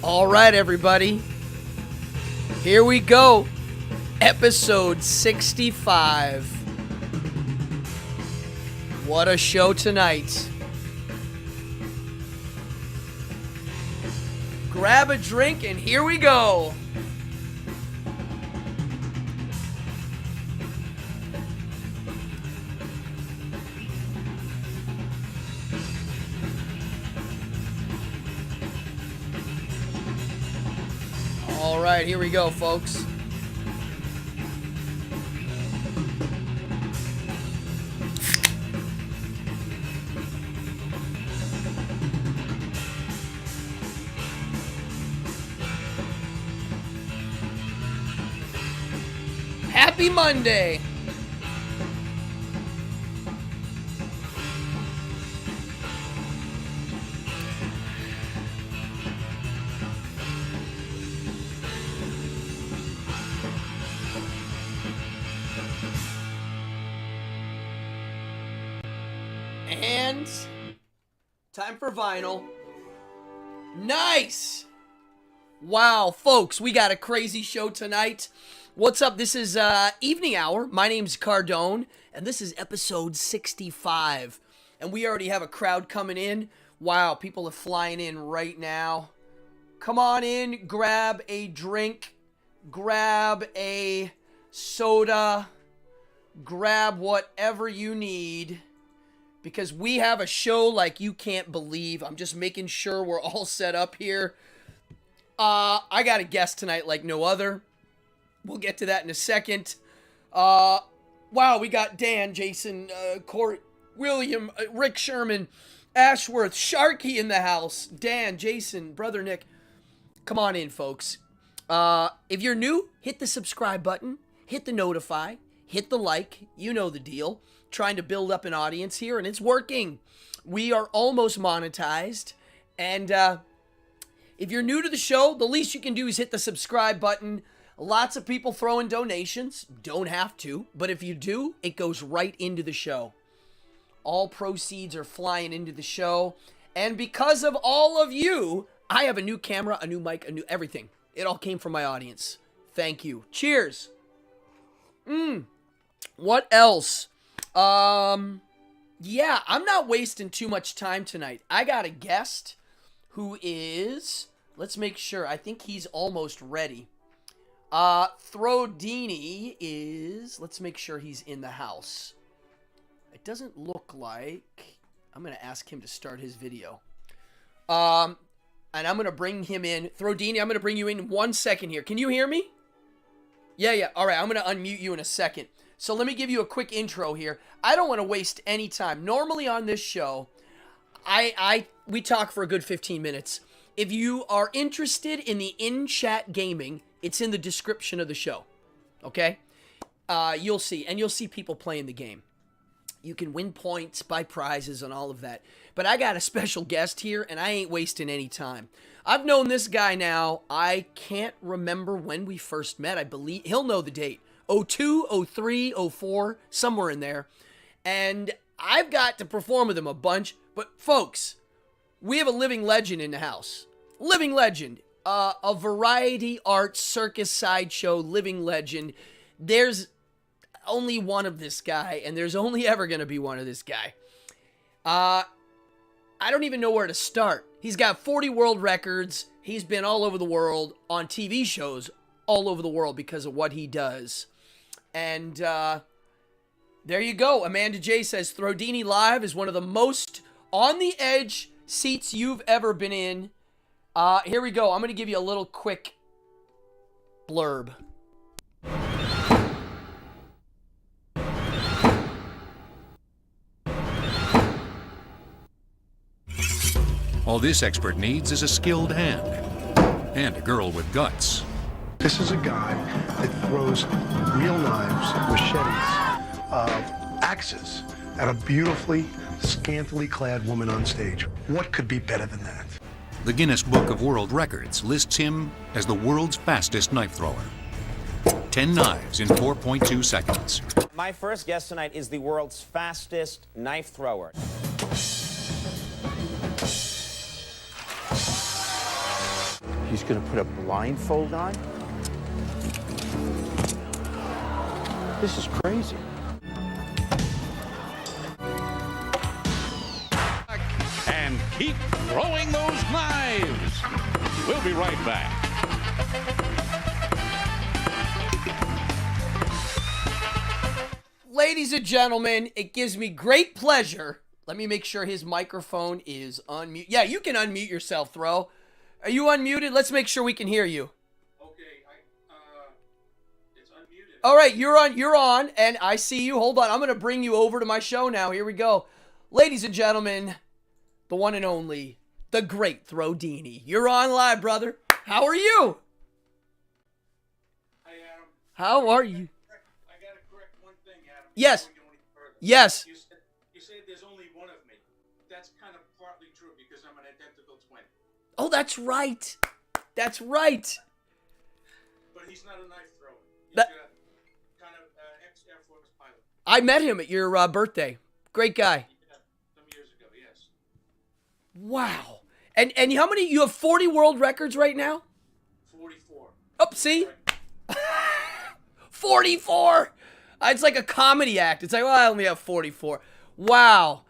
All right, everybody. Here we go. Episode 65. What a show tonight. Grab a drink and here we go. All right, here we go, folks. Happy Monday. And time for vinyl. Nice. Wow, folks, we got a crazy show tonight. What's up? This is Evening Hour. My name's Cardone, and this is episode 65. And we already have a crowd coming in. Wow, people are flying in right now. Come on in, grab a drink, grab a soda, grab whatever you need, because we have a show like you can't believe. I'm just making sure we're all set up here. I got a guest tonight like no other. We'll get to that in a second. Wow, we got Dan, Jason, Court, William, Rick Sherman, Ashworth, Sharky in the house. Dan, Jason, Brother Nick. Come on in, folks. If you're new, hit the subscribe button, hit the notify, hit the like. You know the deal. Trying to build up an audience here, and it's working. We are almost monetized. And if you're new to the show, the least you can do is hit the subscribe button. Lots of people throwing donations. Don't have to, but if you do, it goes right into the show. All proceeds are flying into the show. And because of all of you, I have a new camera, a new mic, a new everything. It all came from my audience. Thank you. Cheers. What else? Yeah, I'm not wasting too much time tonight. I got a guest who is, let's make sure, I think he's almost ready. Throwdini is, let's make sure he's in the house. It doesn't look like, I'm going to ask him to start his video. And I'm going to bring him in. Throwdini, I'm going to bring you in 1 second here. Can you hear me? Yeah. All right, I'm going to unmute you in a second. So let me give you a quick intro here. I don't want to waste any time. Normally on this show, we talk for a good 15 minutes. If you are interested in the in-chat gaming, it's in the description of the show, okay? You'll see, and you'll see people playing the game. You can win points, buy prizes, and all of that. But I got a special guest here, and I ain't wasting any time. I've known this guy now, I can't remember when we first met. I believe, he'll know the date. 02, 03, 04, somewhere in there. And I've got to perform with him a bunch. But folks, we have a living legend in the house. Living legend. A variety art circus sideshow living legend. There's only one of this guy, and there's only ever going to be one of this guy. I don't even know where to start. He's got 40 world records. He's been all over the world on TV shows all over the world because of what he does. And there you go. Amanda J says, Throwdini Live is one of the most on the edge seats you've ever been in. Here we go. I'm going to give you a little quick blurb. All this expert needs is a skilled hand and a girl with guts. This is a guy that throws real knives, machetes, axes at a beautifully, scantily clad woman on stage. What could be better than that? The Guinness Book of World Records lists him as the world's fastest knife thrower. 10 knives in 4.2 seconds. My first guest tonight is the world's fastest knife thrower. He's gonna put a blindfold on? This is crazy. And keep throwing those knives. We'll be right back. Ladies and gentlemen, it gives me great pleasure. Let me make sure his microphone is unmute. Yeah, you can unmute yourself, Throw. Are you unmuted? Let's make sure we can hear you. Okay, it's unmuted. All right, you're on, and I see you. Hold on, I'm going to bring you over to my show now. Here we go. Ladies and gentlemen, the one and only, the great Throwdini. You're on live, brother. How are you? Hi, Adam. How are you? I got to correct one thing, Adam. Yes. Before we go any further. Yes. You said there's only one of me. That's kind of partly true because I'm an identical twin. Oh, that's right. That's right. But he's not a knife thrower. He's That- a kind of ex-Air Force pilot. I met him at your birthday. Great guy. Yeah, some years ago, yes. Wow. And how many? You have 40 world records right now? 44. Oh, see? 44. It's like a comedy act. It's like, well, I only have 44. Wow.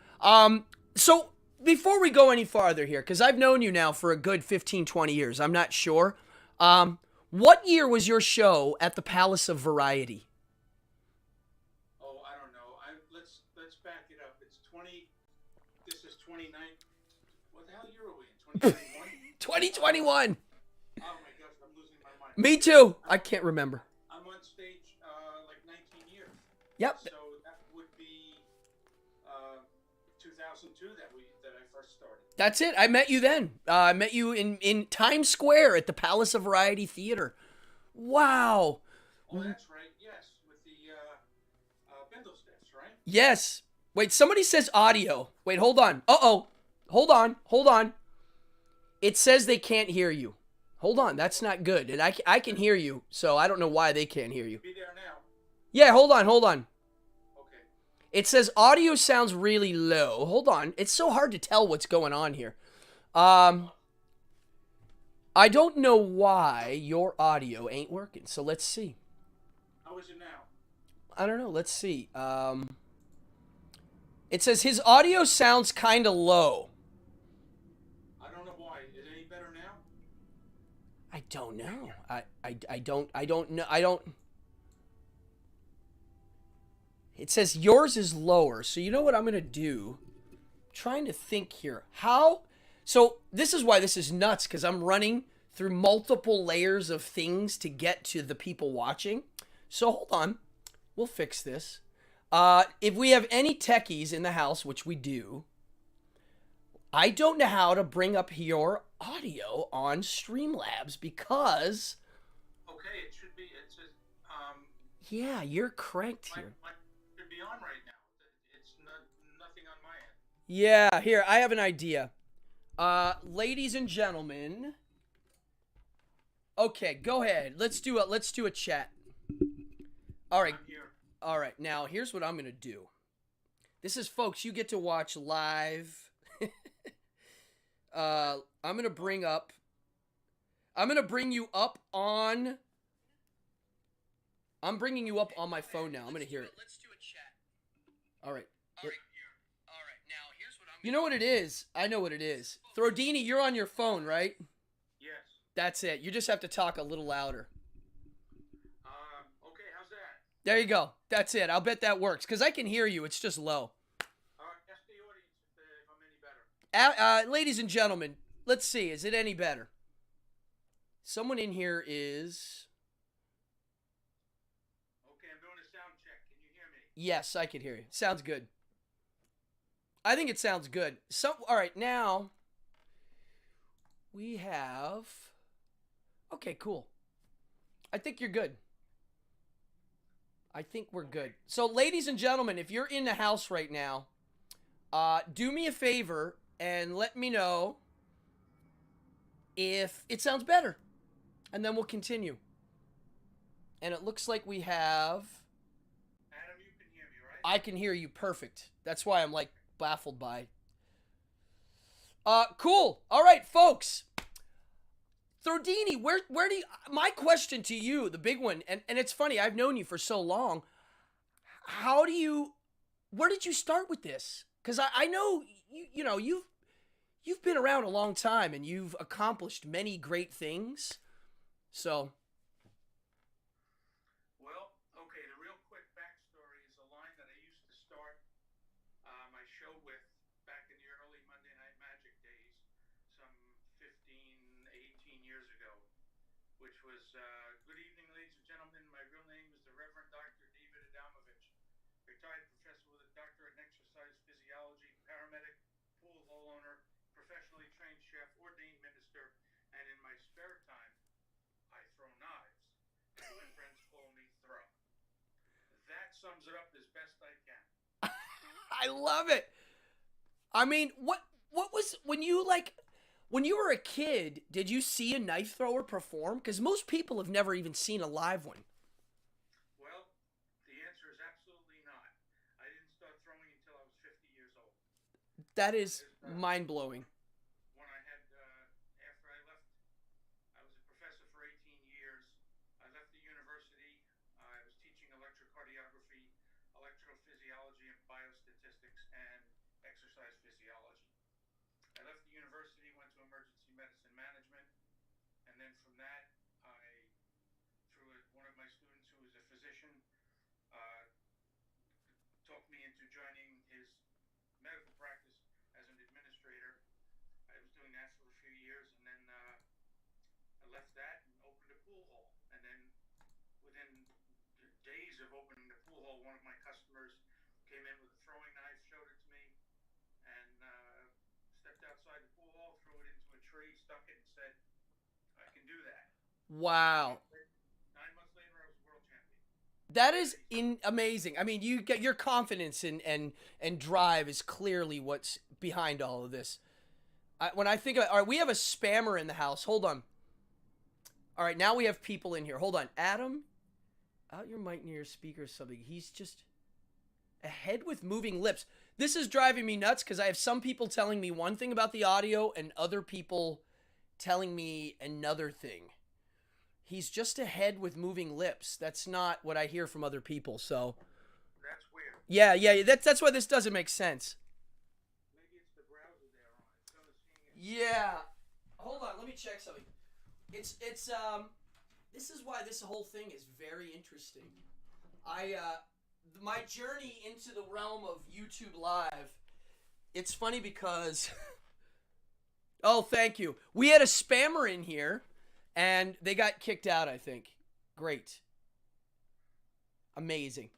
So before we go any farther here, because I've known you now for a good 15, 20 years, I'm not sure. What year was your show at the Palace of Variety? Oh, I don't know. Let's back it up. It's 20. This is 29. What the hell year are we in? 2021? 2021. Oh my gosh, I'm losing my mind. Me too. I can't remember. I'm on stage like 19 years. Yep. So that would be 2002 that I first started. That's it. I met you then. I met you in Times Square at the Palace of Variety Theater. Wow. Oh, that's right. Yes, with the Bindlestiffs, right? Yes. Wait, somebody says audio. Wait, hold on. Uh-oh. Hold on. It says they can't hear you. Hold on. That's not good. And I can hear you, so I don't know why they can't hear you. Be there now. Yeah, hold on. Okay. It says audio sounds really low. Hold on. It's so hard to tell what's going on here. I don't know why your audio ain't working. So let's see. How is it now? I don't know. Let's see. It says his audio sounds kind of low. I don't know why. Is it any better now? I don't know. I don't know. It says yours is lower. So you know what I'm going to do? I'm trying to think here. How? So this is why this is nuts, because I'm running through multiple layers of things to get to the people watching. So hold on. We'll fix this. If we have any techies in the house, which we do, I don't know how to bring up your audio on Streamlabs because... Okay, it should be. It says Yeah, you're cranked here. my should be on right now. It's nothing on my end. Yeah, here, I have an idea. Ladies and gentlemen. Okay, go ahead. Let's do a chat. All right. I'm here. All right. Now, here's what I'm going to do. This is, folks, you get to watch live. I'm going to bring you up on... I'm bringing you up on my phone now. I'm going to hear it. Let's do a chat. All right. All right. Now, here's what you know what it is? I know what it is. Throwdini, you're on your phone, right? Yes. That's it. You just have to talk a little louder. Okay, how's that? There you go. That's it. I'll bet that works, because I can hear you. It's just low. Ask the audience if I'm any better. Ladies and gentlemen, let's see. Is it any better? Someone in here is... Okay, I'm doing a sound check. Can you hear me? Yes, I can hear you. Sounds good. I think it sounds good. So, all right, now we have... Okay, cool. I think you're good. I think we're good. So, ladies and gentlemen, if you're in the house right now, do me a favor and let me know if it sounds better. And then we'll continue. And it looks like we have... Adam, you can hear me, right? I can hear you perfect. That's why I'm like baffled by. Cool. All right, folks. Throwdini, where do you, my question to you, the big one, and it's funny, I've known you for so long. Where did you start with this? Because I know you've been around a long time and you've accomplished many great things. So. Well, okay, the real quick backstory is a line that I used to start my show with back in the early Monday Night Magic days, some 15, 18 years ago, which was, good evening, ladies and gentlemen. My real name is the Reverend Dr. David Adamovich, retired professor with a doctorate in exercise physiology, paramedic, pool hall owner, professionally trained chef, ordained minister, and in my spare time, I throw knives. And my friends call me Throw. That sums it up as best I can. I love it. I mean, what was when you were a kid, did you see a knife thrower perform? Because most people have never even seen a live one. Well, the answer is absolutely not. I didn't start throwing until I was 50 years old. That is mind-blowing. When I had, after I left, I was a professor for 18 years. I left the university. I was teaching electrocardiography, electrophysiology, and biostatistics, and exercise physiology. I left the university, went to emergency medicine management, and then from that, one of my students who was a physician, talked me into joining his medical practice as an administrator. I was doing that for a few years, and then I left that and opened a pool hall. And then within days of opening the pool hall, one of my customers came in with a throwing knife, showed it to me, and stepped outside the pool hall, threw it into a tree, stuck it, and said, I can do that. Wow. 9 months later, I was world champion. That is amazing. I mean, you get your confidence and drive is clearly what's behind all of this. When I think of, all right, we have a spammer in the house. Hold on. All right, now we have people in here. Hold on. Adam, out your mic near your speaker or something. He's just a head with moving lips. This is driving me nuts because I have some people telling me one thing about the audio and other people telling me another thing. He's just a head with moving lips. That's not what I hear from other people. So That's weird. yeah. That's why this doesn't make sense. Maybe it's the browser they're on. It's going to seeing it. Yeah. Hold on, let me check something. It's this is why this whole thing is very interesting. My journey into the realm of YouTube Live, it's funny because oh, thank you. We had a spammer in here and they got kicked out, I think. Great. Amazing.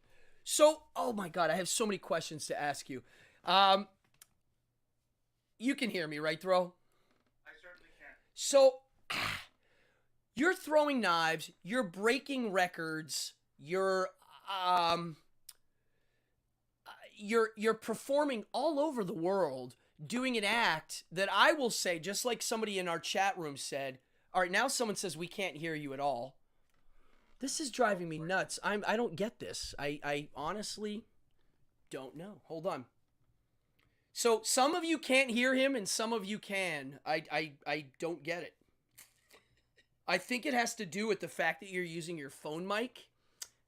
So, oh my God, I have so many questions to ask you. You can hear me, right, Throw? I certainly can. So, you're throwing knives, you're breaking records, you're performing all over the world, doing an act that I will say, just like somebody in our chat room said, all right, now someone says we can't hear you at all. This is driving me nuts. I don't get this. I honestly don't know. Hold on. So some of you can't hear him and some of you can. I don't get it. I think it has to do with the fact that you're using your phone mic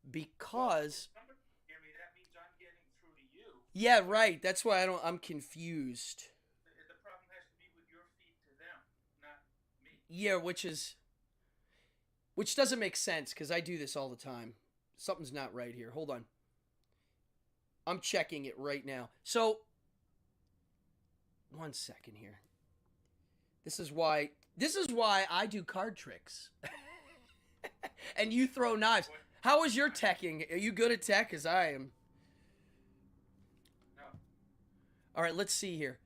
because Somebody hear me, that means I'm getting through to you. yeah, right. That's why I'm confused. The problem has to be with your feed to them, not me. Yeah, which doesn't make sense because I do this all the time. Something's not right here. Hold on. I'm checking it right now. So, one second here. This is why I do card tricks. And you throw knives. How is your teching? Are you good at tech? Because I am. No. All right, let's see here.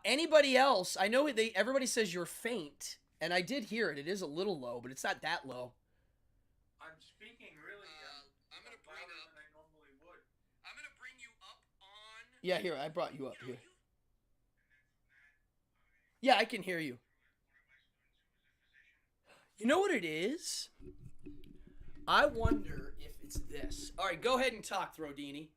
Anybody else? I know everybody says you're faint, and I did hear it. It is a little low, but it's not that low. I'm speaking really I'm gonna bring louder up. than I normally would. I'm gonna bring you up on. Yeah, here I brought you up here. Yeah, I can hear you. You know what it is? I wonder if it's this. All right, go ahead and talk, Throwdini.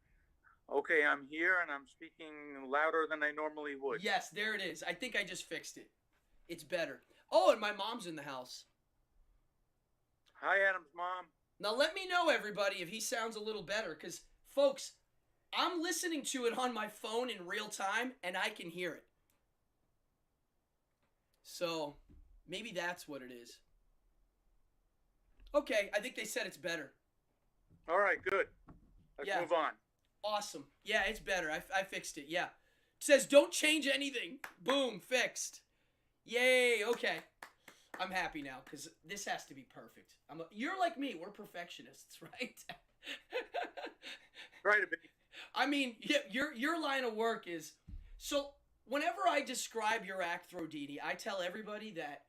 Okay, I'm here and I'm speaking louder than I normally would. Yes, there it is. I think I just fixed it. It's better. Oh, and my mom's in the house. Hi, Adam's mom. Now let me know, everybody, if he sounds a little better, because, folks, I'm listening to it on my phone in real time, and I can hear it. So, maybe that's what it is. Okay, I think they said it's better. All right, good. Let's move on. Awesome. Yeah, it's better. I fixed it. Yeah. It says don't change anything. Boom, fixed. Yay, okay. I'm happy now because this has to be perfect. You're like me. We're perfectionists, right? Right a bit. I mean, your line of work is... So, whenever I describe your act, Throwdini, I tell everybody that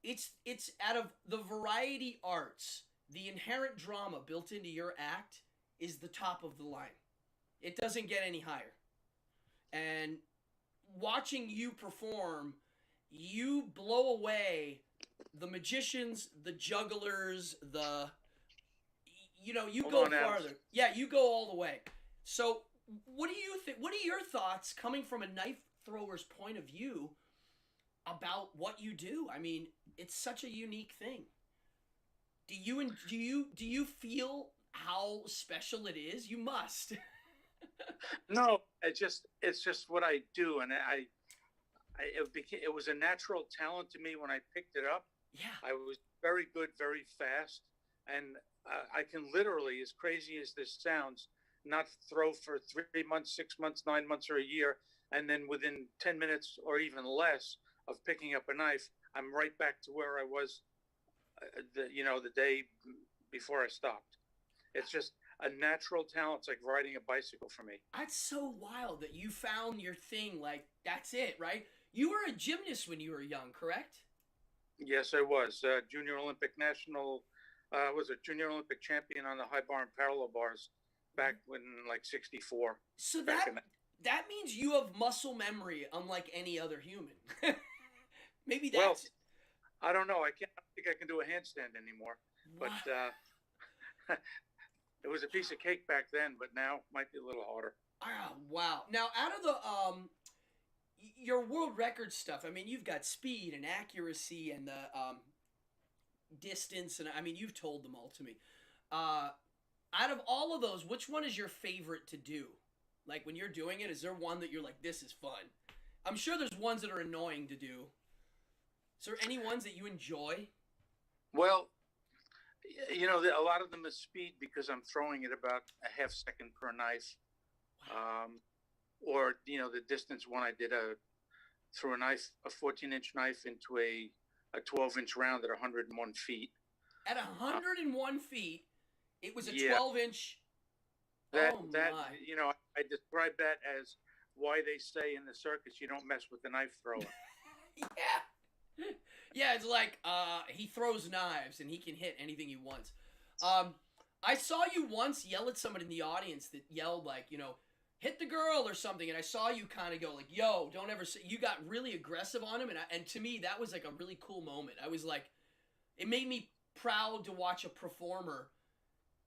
it's out of the variety arts, the inherent drama built into your act is the top of the line. It doesn't get any higher. And watching you perform, you blow away the magicians, the jugglers, you go farther. Yeah, you go all the way. So, what do you think? What are your thoughts coming from a knife thrower's point of view about what you do? I mean, it's such a unique thing. Do you feel how special it is? You must. No, it's just what I do, and it was a natural talent to me when I picked it up. Yeah. I was very good, very fast, and I can literally, as crazy as this sounds, not throw for 3 months, 6 months, 9 months, or a year, and then within 10 minutes or even less of picking up a knife, I'm right back to where I was, the day before I stopped. It's just a natural talent. It's like riding a bicycle for me. That's so wild that you found your thing. Like, that's it, right? You were a gymnast when you were young, correct? Yes, I was. Junior Olympic Junior Olympic champion on the high bar and parallel bars back when, like, 64. So that means you have muscle memory unlike any other human. Maybe that's... Well, I don't know. I think I can do a handstand anymore. But it was a piece of cake back then, but now might be a little harder. Oh, wow. Now, out of the your world record stuff, I mean, you've got speed and accuracy and the distance, and I mean, you've told them all to me. Out of all of those, which one is your favorite to do? Like, when you're doing it, is there one that you're like, this is fun? I'm sure there's ones that are annoying to do. Is there any ones that you enjoy? Well, a lot of them is speed because I'm throwing it about a half second per knife. Wow. Or, the distance one I did threw a 14-inch knife into a 12-inch round at 101 feet. At 101 feet, it was a Yeah. 12-inch. I describe that as why they say in the circus you don't mess with the knife thrower. Yeah. Yeah, it's like he throws knives and he can hit anything he wants. I saw you once yell at someone in the audience that yelled like, hit the girl or something, and I saw you kind of go like, yo, don't ever say... You got really aggressive on him, and to me, that was like a really cool moment. I was like, it made me proud to watch a performer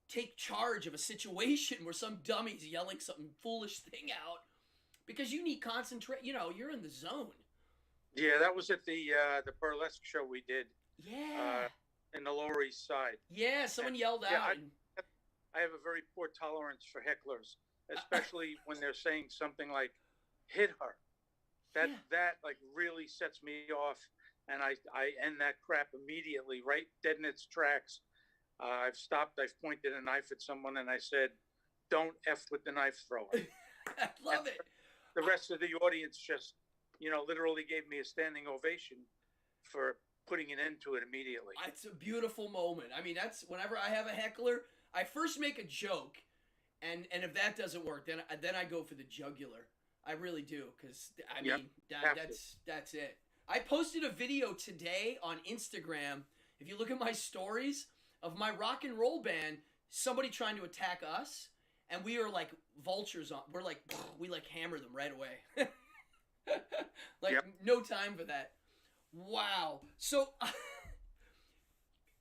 take charge of a situation where some dummy's yelling some foolish thing out, because you need concentrate. You're in the zone. Yeah, that was at the burlesque show we did. Yeah. In the Lower East Side. Yeah, someone yelled out. I have a very poor tolerance for hecklers, especially when they're saying something like, hit her. That like really sets me off, and I end that crap immediately, right dead in its tracks. I've stopped, I've pointed a knife at someone, and I said, don't F with the knife thrower. I love it. The rest of the audience just, literally gave me a standing ovation for putting an end to it immediately. It's a beautiful moment. I mean, that's whenever I have a heckler, I first make a joke, and if that doesn't work, then I go for the jugular. I really do, because I mean that's it. I posted a video today on Instagram. If you look at my stories of my rock and roll band, somebody trying to attack us, and we are like vultures on. We're like we like hammer them right away. No time for that. Wow. So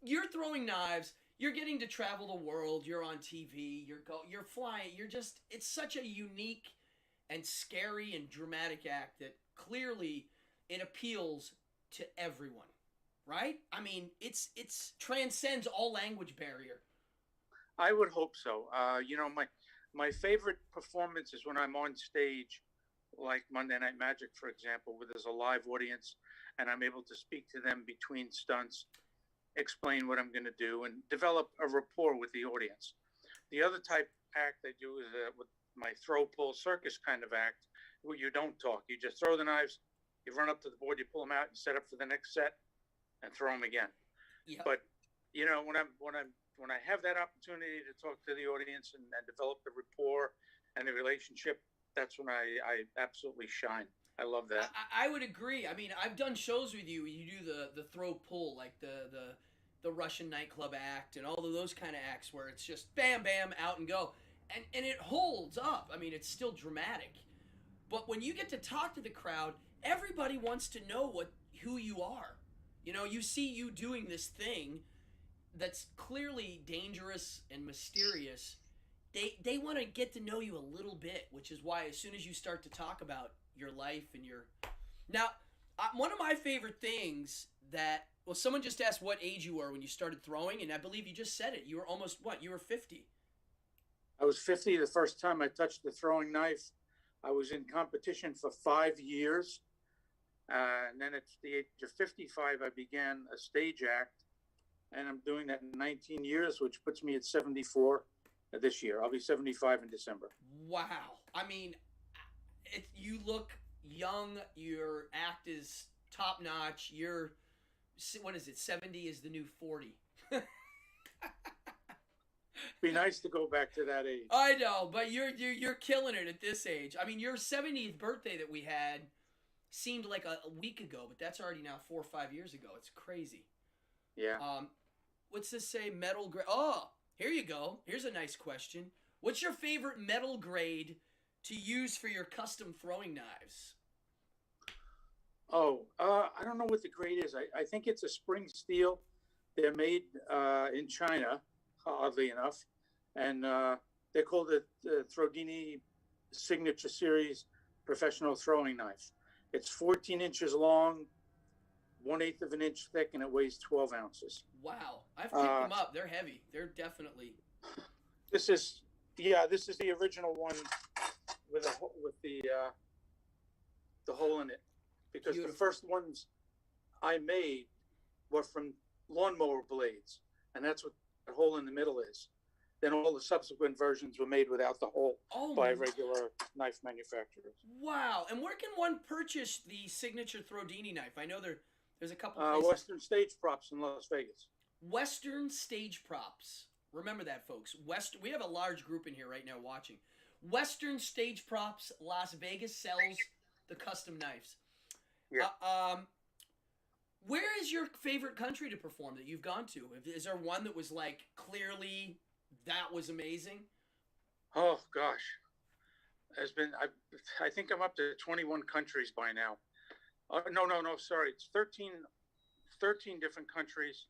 you're throwing knives. You're getting to travel the world. You're on TV. You're flying. It's such a unique and scary and dramatic act that clearly it appeals to everyone, right? I mean, it's transcends all language barrier. I would hope so. My favorite performance is when I'm on stage, like Monday Night Magic, for example, where there's a live audience and I'm able to speak to them between stunts, explain what I'm going to do, and develop a rapport with the audience. The other type act I do is with my throw, pull, circus kind of act, where you don't talk. You just throw the knives, you run up to the board, you pull them out, you set up for the next set, and throw them again. Yep. But when I have that opportunity to talk to the audience and develop the rapport and the relationship, that's when I absolutely shine. I love that. I would agree. I mean, I've done shows with you. You do the throw pull, like the Russian nightclub act and all of those kind of acts where it's just bam, bam, out and go. And it holds up. I mean, it's still dramatic. But when you get to talk to the crowd, everybody wants to know who you are. You know, you see you doing this thing that's clearly dangerous and mysterious. They want to get to know you a little bit, which is why as soon as you start to talk about your life and your... Now, one of my favorite things that... Well, someone just asked what age you were when you started throwing, and I believe you just said it. You were almost, what? You were 50. I was 50 the first time I touched the throwing knife. I was in competition for 5 years. And then at the age of 55, I began a stage act. And I'm doing that in 19 years, which puts me at 74 this year. I'll be 75 in December. Wow. I mean, you look young. Your act is top notch. You're, what is it? 70 is the new 40. Be nice to go back to that age. I know, but you're killing it at this age. I mean, your 70th birthday that we had seemed like a week ago, but that's already now 4 or 5 years ago. It's crazy. Yeah. What's this say? Metal grade. Oh, here you go. Here's a nice question. What's your favorite metal grade to use for your custom throwing knives? Oh, I don't know what the grade is. I think it's a spring steel. They're made in China, oddly enough, and they're called the Throwdini Signature Series Professional Throwing Knife. It's 14 inches long, 1/8 of an inch thick, and it weighs 12 ounces. Wow, I've picked them up. They're heavy. They're definitely. This is the original one with the hole in it, because Beautiful. the first ones I made were from lawnmower blades, and that's what the hole in the middle is. Then all the subsequent versions were made without the hole by regular knife manufacturers. Wow, and where can one purchase the signature Throwdini knife? I know there's a couple places. Western Stage Props in Las Vegas. Western Stage Props. Remember that, folks. We have a large group in here right now watching. Western Stage Props, Las Vegas sells the custom knives. Yeah. Where is your favorite country to perform that you've gone to? Is there one that was like clearly that was amazing? Oh gosh, I think I'm up to 21 countries by now. No, sorry, it's 13 different countries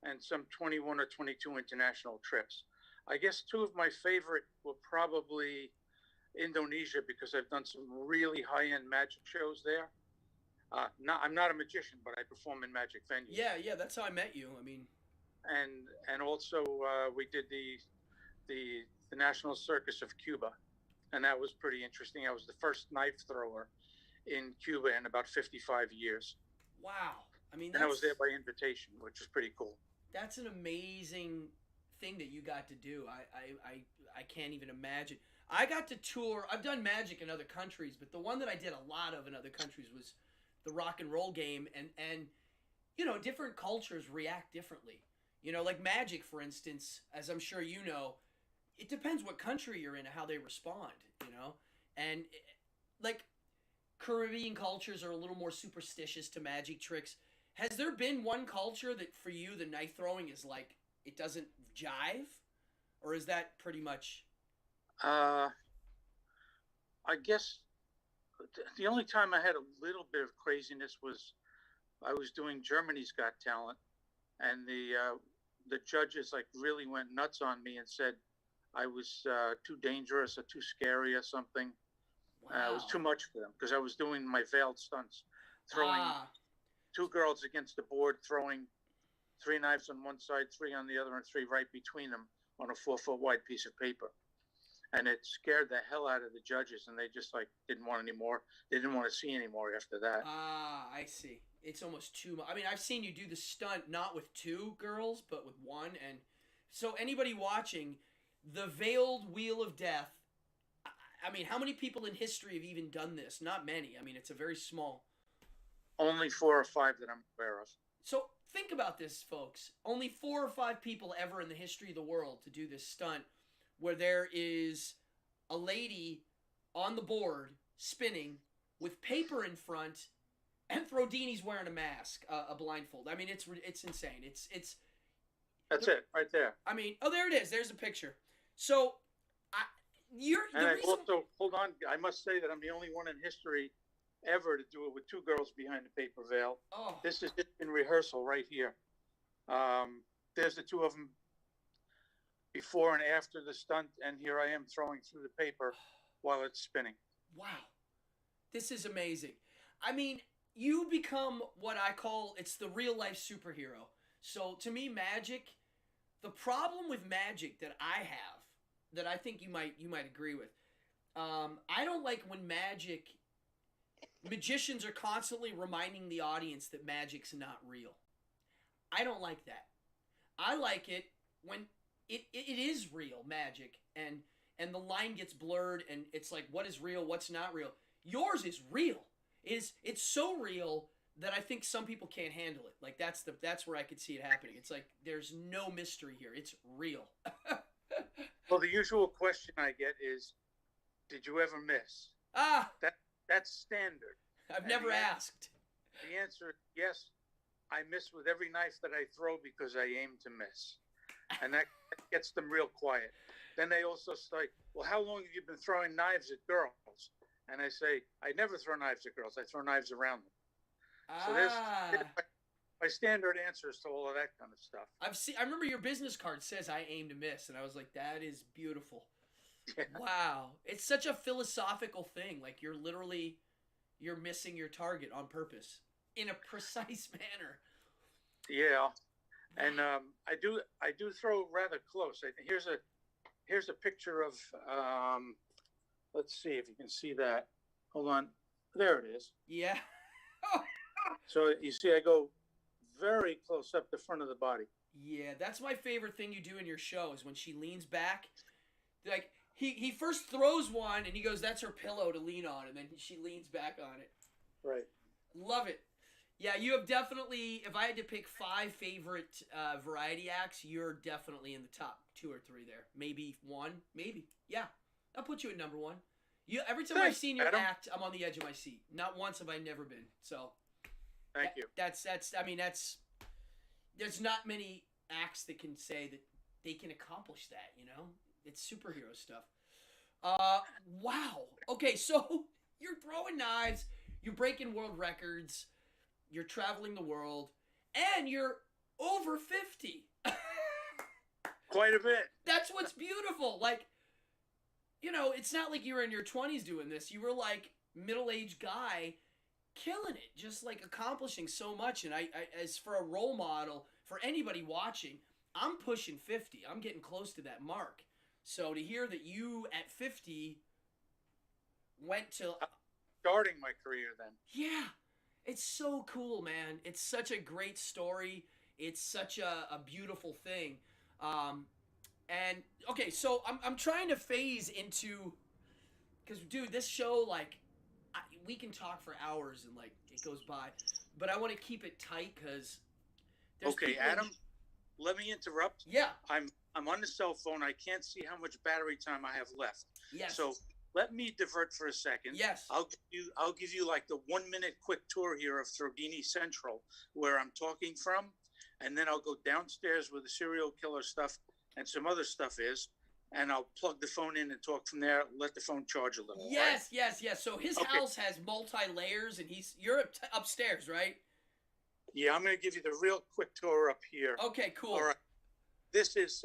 and some 21 or 22 international trips. I guess two of my favorite were probably Indonesia, because I've done some really high-end magic shows there. I'm not a magician, but I perform in magic venues. Yeah, that's how I met you. I mean, and also we did the National Circus of Cuba, and that was pretty interesting. I was the first knife thrower in Cuba in about 55 years. Wow. I mean, and I was there by invitation, which is pretty cool. That's an amazing thing that you got to do. I can't even imagine. I got to tour. I've done magic in other countries, but the one that I did a lot of in other countries was the rock and roll game, and you know, different cultures react differently. You know, like magic, for instance, as I'm sure you know, it depends what country you're in and how they respond, you know? And like Caribbean cultures are a little more superstitious to magic tricks. Has there been one culture that for you the knife throwing is like it doesn't jive? Or is that pretty much... I guess the only time I had a little bit of craziness was I was doing Germany's Got Talent, and the judges like really went nuts on me and said I was too dangerous or too scary or something. Wow. It was too much for them because I was doing my veiled stunts, throwing two girls against the board throwing 3 knives on one side, 3 on the other, and 3 right between them on a 4-foot wide piece of paper. And it scared the hell out of the judges, and they just like didn't want any more. They didn't want to see any more after that. Ah, I see. It's almost too much. I mean, I've seen you do the stunt not with 2 girls, but with 1. And so anybody watching, the Veiled Wheel of Death, I mean, how many people in history have even done this? Not many. I mean, it's a very small. Only 4 or 5 that I'm aware of. So think about this, folks. Only 4 or 5 people ever in the history of the world to do this stunt where there is a lady on the board spinning with paper in front, and Throwdini's wearing a mask, a blindfold. I mean, it's insane. It's That's it right there. I mean, oh, there it is. There's a picture. So, also, hold on. I must say that I'm the only one in history ever to do it with 2 girls behind the paper veil. Oh. This is it in rehearsal right here. There's the 2 of them before and after the stunt, and here I am throwing through the paper while it's spinning. Wow. This is amazing. I mean, you become what I call, it's the real life superhero. So to me, magic, the problem with magic that I have, that I think you might agree with, I don't like when magicians are constantly reminding the audience that magic's not real. I don't like that. I like it when it is real magic, and the line gets blurred, and it's like, what is real, what's not real. Yours is real. It's so real that I think some people can't handle it. Like that's where I could see it happening. It's like there's no mystery here. It's real. Well, the usual question I get is, did you ever miss? Ah, That's standard. I've never asked. The answer is yes. I miss with every knife that I throw because I aim to miss. And that gets them real quiet. Then they also say, well, how long have you been throwing knives at girls? And I say, I never throw knives at girls. I throw knives around them. So there's my standard answers to all of that kind of stuff. I remember your business card says I aim to miss, and I was like, that is beautiful. Yeah. Wow. It's such a philosophical thing. Like you're missing your target on purpose in a precise manner. Yeah. And I do throw rather close. Here's a picture of let's see if you can see that. Hold on. There it is. Yeah. So you see I go very close up the front of the body. Yeah, that's my favorite thing you do in your show is when she leans back. Like he first throws one and he goes, that's her pillow to lean on, and then she leans back on it. Right. Love it. Yeah, you have definitely, if I had to pick 5 favorite variety acts, you're definitely in the top 2 or 3 there. Maybe 1, maybe. Yeah, I'll put you at number 1. Every time I've seen your act, I'm on the edge of my seat. Not once have I never been. So, thank you. There's not many acts that can say that they can accomplish that, you know? It's superhero stuff. Wow. Okay, so you're throwing knives, you're breaking world records, you're traveling the world, and you're over 50. Quite a bit. That's what's beautiful. Like, you know, it's not like you were in your 20s doing this. You were like middle-aged guy killing it, just like accomplishing so much. And I as for a role model for anybody watching, I'm pushing 50. I'm getting close to that mark. So to hear that you at 50 went to starting my career then. Yeah. It's so cool, man. It's such a great story. It's such a beautiful thing. And okay, so I'm trying to phase into, because dude, this show, like, we can talk for hours and like it goes by, but I want to keep it tight because. Okay, Adam, let me interrupt. Yeah. I'm on the cell phone. I can't see how much battery time I have left. Yes. So let me divert for a second. Yes. I'll give you like the 1-minute quick tour here of Throwdini Central, where I'm talking from, and then I'll go downstairs where the serial killer stuff and some other stuff is, and I'll plug the phone in and talk from there. Let the phone charge a little. Yes, right? yes. So his house has multi-layers, and you're upstairs, right? Yeah, I'm going to give you the real quick tour up here. Okay, cool. All right. This is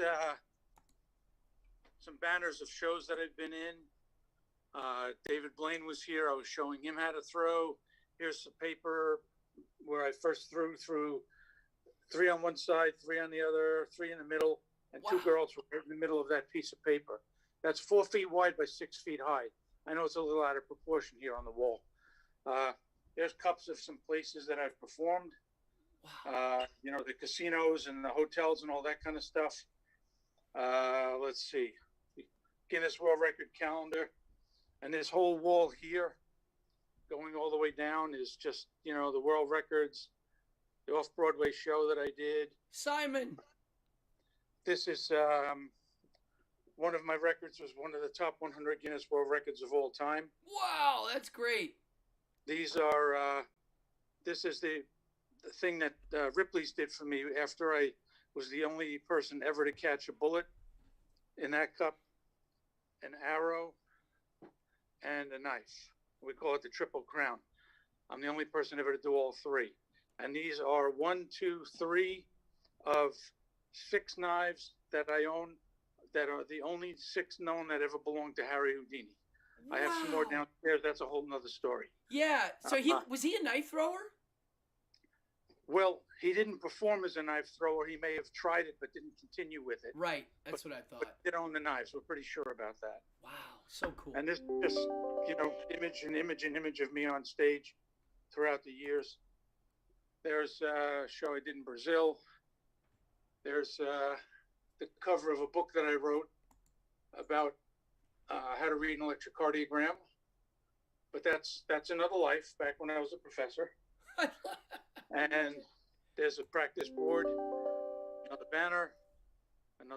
some banners of shows that I've been in. David Blaine was here. I was showing him how to throw. Here's the paper where I first threw 3 on one side, 3 on the other, 3 in the middle, and 2 girls were right in the middle of that piece of paper. That's 4 feet wide by 6 feet high. I know it's a little out of proportion here on the wall. There's cups of some places that I've performed. You know, the casinos and the hotels and all that kind of stuff. Let's see. Guinness World Record calendar. And this whole wall here, going all the way down, is just, you know, the world records, the off-Broadway show that I did. Simon. This is one of my records was one of the top 100 Guinness World Records of all time. Wow, that's great. These are, this is the thing that Ripley's did for me after I was the only person ever to catch a bullet in that cup, an arrow, and a knife. We call it the Triple Crown. I'm the only person ever to do all 3. And these are 1, 2, 3 of 6 knives that I own that are the only 6 known that ever belonged to Harry Houdini. Wow. I have some more downstairs. That's a whole nother story. Yeah. So was he a knife thrower? Well, he didn't perform as a knife thrower. He may have tried it, but didn't continue with it. Right. That's what I thought. But he did own the knives. We're pretty sure about that. Wow. So cool. And this just, you know, image of me on stage throughout the years. There's a show I did in Brazil. There's the cover of a book that I wrote about how to read an electrocardiogram. But that's another life, back when I was a professor. And there's a practice board, another banner, and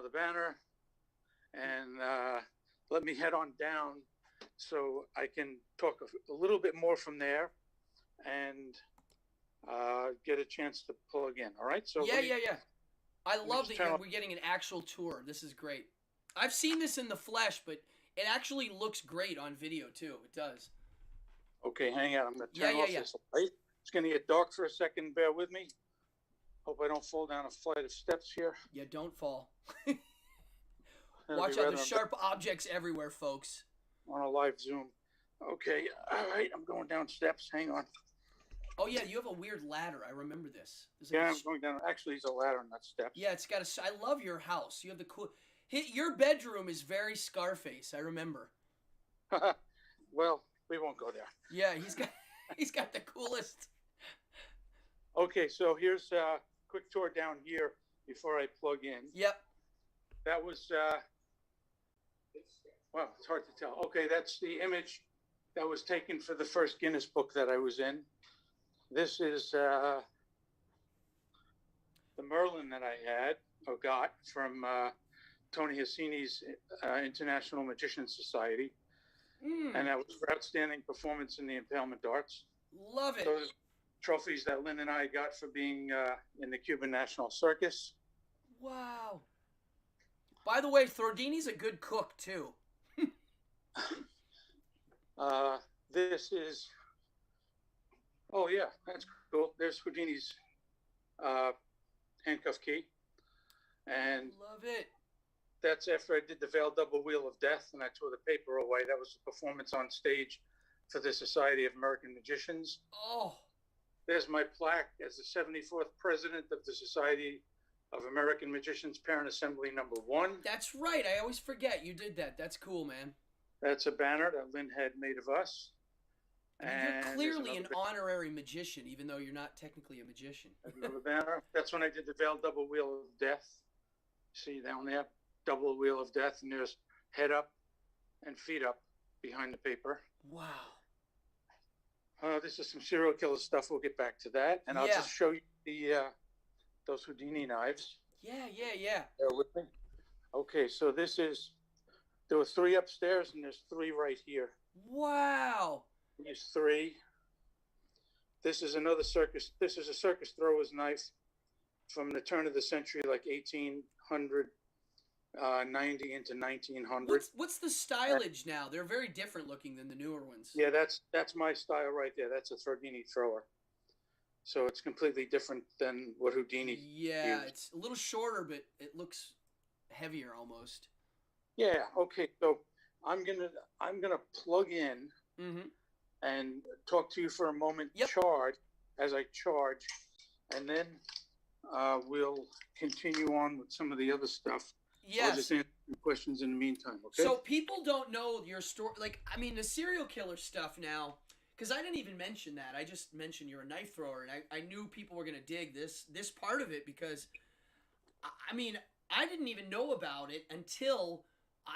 let me head on down so I can talk a little bit more from there and get a chance to plug in. All right? So yeah. I love that we're getting an actual tour. This is great. I've seen this in the flesh, but it actually looks great on video too. It does. Okay, hang on. I'm going to turn off this light. It's going to get dark for a second. Bear with me. Hope I don't fall down a flight of steps here. Yeah, don't fall. Watch out. There's sharp objects everywhere, folks. On a live Zoom. Okay. All right. I'm going down steps. Hang on. Oh, yeah. You have a weird ladder. I remember this. Yeah, I'm going down. Actually, it's a ladder, not steps. Yeah, it's got a... I love your house. You have the cool... Your bedroom is very Scarface. I remember. Well, we won't go there. Yeah, he's got the coolest... Okay, so here's a quick tour down here before I plug in. Yep. That was, well, it's hard to tell. Okay, that's the image that was taken for the first Guinness book that I was in. This is the Merlin that I had, or got, from Tony Hassini's International Magician Society. And that was for outstanding performance in the impalement arts. Love it. Those trophies that Lynn and I got for being in the Cuban National Circus. Wow. By the way, Throwdini's a good cook, too. This is... Oh, yeah, that's cool. There's Houdini's handcuff key. And love it. That's after I did the Veiled Double Wheel of Death, and I tore the paper away. That was a performance on stage for the Society of American Magicians. Oh. There's my plaque as the 74th president of the Society of American Magicians, Parent Assembly number 1. That's right. I always forget you did that. That's cool, man. That's a banner that Lynn had made of us. I mean, you're clearly an honorary magician, even though you're not technically a magician. Another banner. That's when I did the Veiled Double Wheel of Death. See down there? Double Wheel of Death. And there's head up and feet up behind the paper. Wow. This is some serial killer stuff. We'll get back to that. And I'll just show you the those Houdini knives. Yeah. Bear with me. Okay, so there were 3 upstairs, and there's 3 right here. Wow. There's 3. This is another circus. This is a circus thrower's knife from the turn of the century, like 1800, 90 into 1900. What's the stylage now? They're very different looking than the newer ones. Yeah, that's my style right there. That's a Throwdini thrower. So it's completely different than what Houdini Yeah, used. It's a little shorter, but it looks heavier almost. Yeah. Okay. So I'm gonna plug in Mm-hmm. and talk to you for a moment. Yep. As I charge and then we'll continue on with some of the other stuff. Yes. I'll just answer some questions in the meantime, okay? So people don't know your story. Like, I mean, the serial killer stuff now, because I didn't even mention that. I just mentioned you're a knife thrower, and I knew people were going to dig this part of it because, I mean, I didn't even know about it until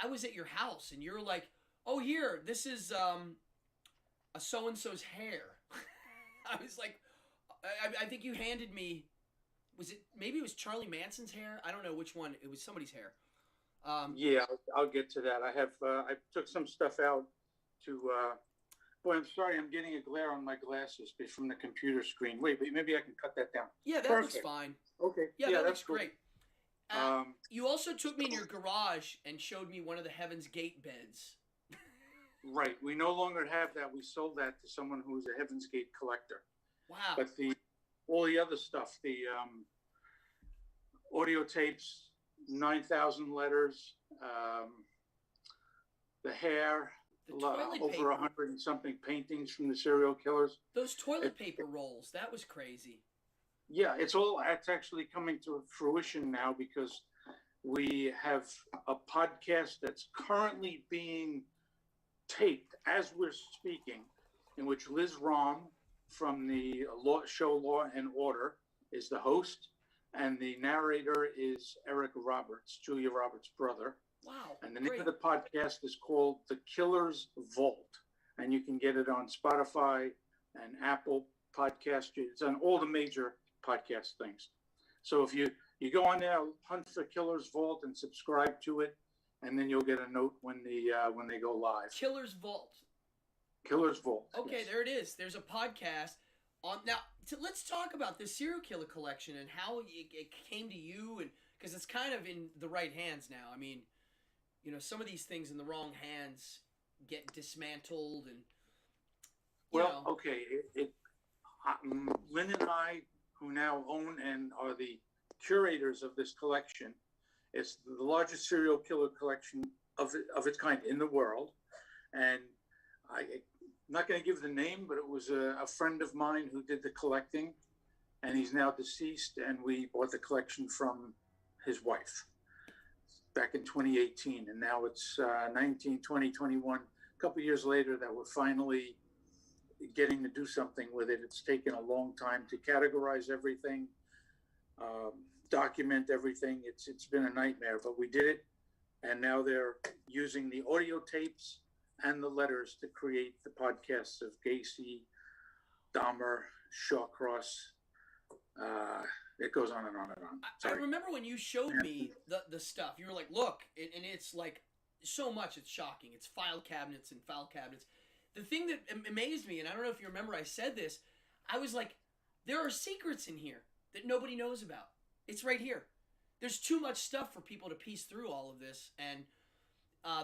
I was at your house, and you're like, oh, here, this is a so-and-so's hair. I was like, I think you handed me, maybe it was Charlie Manson's hair? I don't know which one. It was somebody's hair. Yeah, I'll get to that. I took some stuff out to, boy, I'm sorry, I'm getting a glare on my glasses from the computer screen. Wait, maybe I can cut that down. Yeah, that Perfect. looks fine. Okay. Yeah, that looks cool. great. You also took me in your garage and showed me one of the Heaven's Gate beds. Right. We no longer have that. We sold that to someone who's a Heaven's Gate collector. Wow. But all the other stuff, the audio tapes, 9,000 letters, the hair, over 100 and something paintings from the serial killers. Those toilet paper rolls, that was crazy. Yeah, it's actually coming to fruition now because we have a podcast that's currently being taped as we're speaking, in which Liz Rom from the show Law and Order is the host, and the narrator is Eric Roberts, Julia Roberts' brother. Wow. And the name of the podcast is called The Killer's Vault, and you can get it on Spotify and Apple Podcast. It's on all the major podcast things. So if you go on there, hunt for Killer's Vault and subscribe to it, and then you'll get a note when they go live. Killer's Vault. Killer's Vault. Okay, yes. There it is. There's a podcast on now. Let's talk about this serial killer collection and how it came to you, and because it's kind of in the right hands now. I mean, you know, some of these things in the wrong hands get dismantled, and okay. Lynn and I, who now own and are the curators of this collection, it's the largest serial killer collection of its kind in the world, and I'm not going to give the name, but it was a friend of mine who did the collecting, and he's now deceased, and we bought the collection from his wife back in 2018, and now it's 19, 20, 21, a couple of years later that we're finally getting to do something with it. It's taken a long time to categorize everything, document everything. It's been a nightmare, but we did it, and now they're using the audio tapes and the letters to create the podcasts of Gacy, Dahmer, Shawcross. It goes on and on and on. I remember when you showed me the stuff. You were like, look, and it's like so much. It's shocking. It's file cabinets and file cabinets. The thing that amazed me, and I don't know if you remember I said this, I was like, there are secrets in here that nobody knows about. It's right here. There's too much stuff for people to piece through all of this. And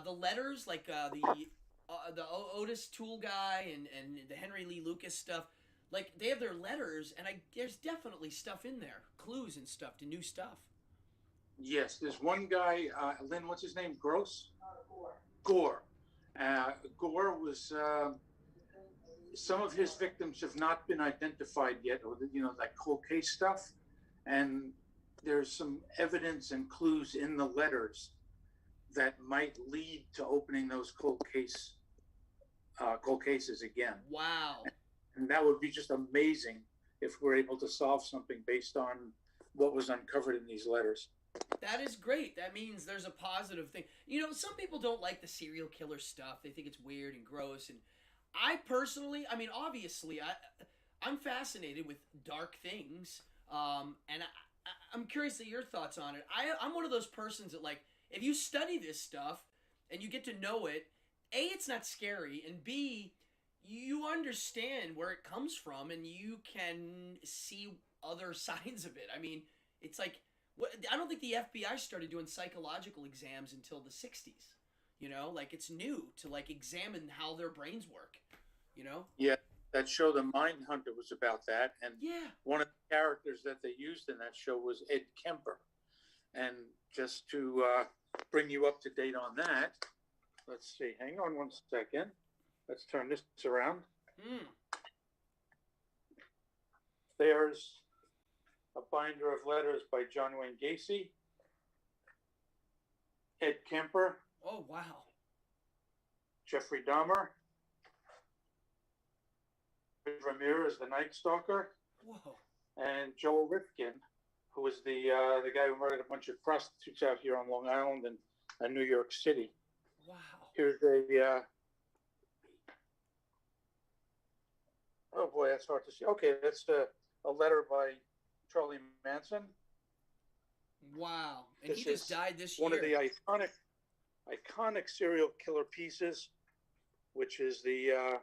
the letters, like the Otis Toole guy and the Henry Lee Lucas stuff, like they have their letters, and there's definitely stuff in there, clues and stuff to new stuff. Yes, there's one guy, Lynn, what's his name? Gross? Gore. Gore was, some of his victims have not been identified yet, or like cold case stuff. And there's some evidence and clues in the letters that might lead to opening those cold cases again. Wow. And that would be just amazing if we're able to solve something based on what was uncovered in these letters. That is great. That means there's a positive thing. You know, some people don't like the serial killer stuff. They think it's weird and gross. And I personally, I mean, obviously, I'm fascinated with dark things. And I'm curious to your thoughts on it. I'm one of those persons that, like, if you study this stuff and you get to know it, A, it's not scary, and B, you understand where it comes from, and you can see other sides of it. I mean, it's like, I don't think the FBI started doing psychological exams until the 60s. You know, like, it's new to, like, examine how their brains work, you know? Yeah, that show, The Mindhunter, was about that. And yeah, one of the characters that they used in that show was Ed Kemper. And just to bring you up to date on that, let's see. Hang on one second. Let's turn this around. There's a binder of letters by John Wayne Gacy, Ed Kemper, Oh, wow. Jeffrey Dahmer, Ramirez, the Night Stalker, Whoa. and Joel Rifkin, who was the guy who murdered a bunch of prostitutes out here on Long Island and New York City. Wow. Here's a oh boy, that's hard to see. Okay, that's a letter by Charlie Manson. Wow. And This he just is died this one year. of the iconic serial killer pieces, which is the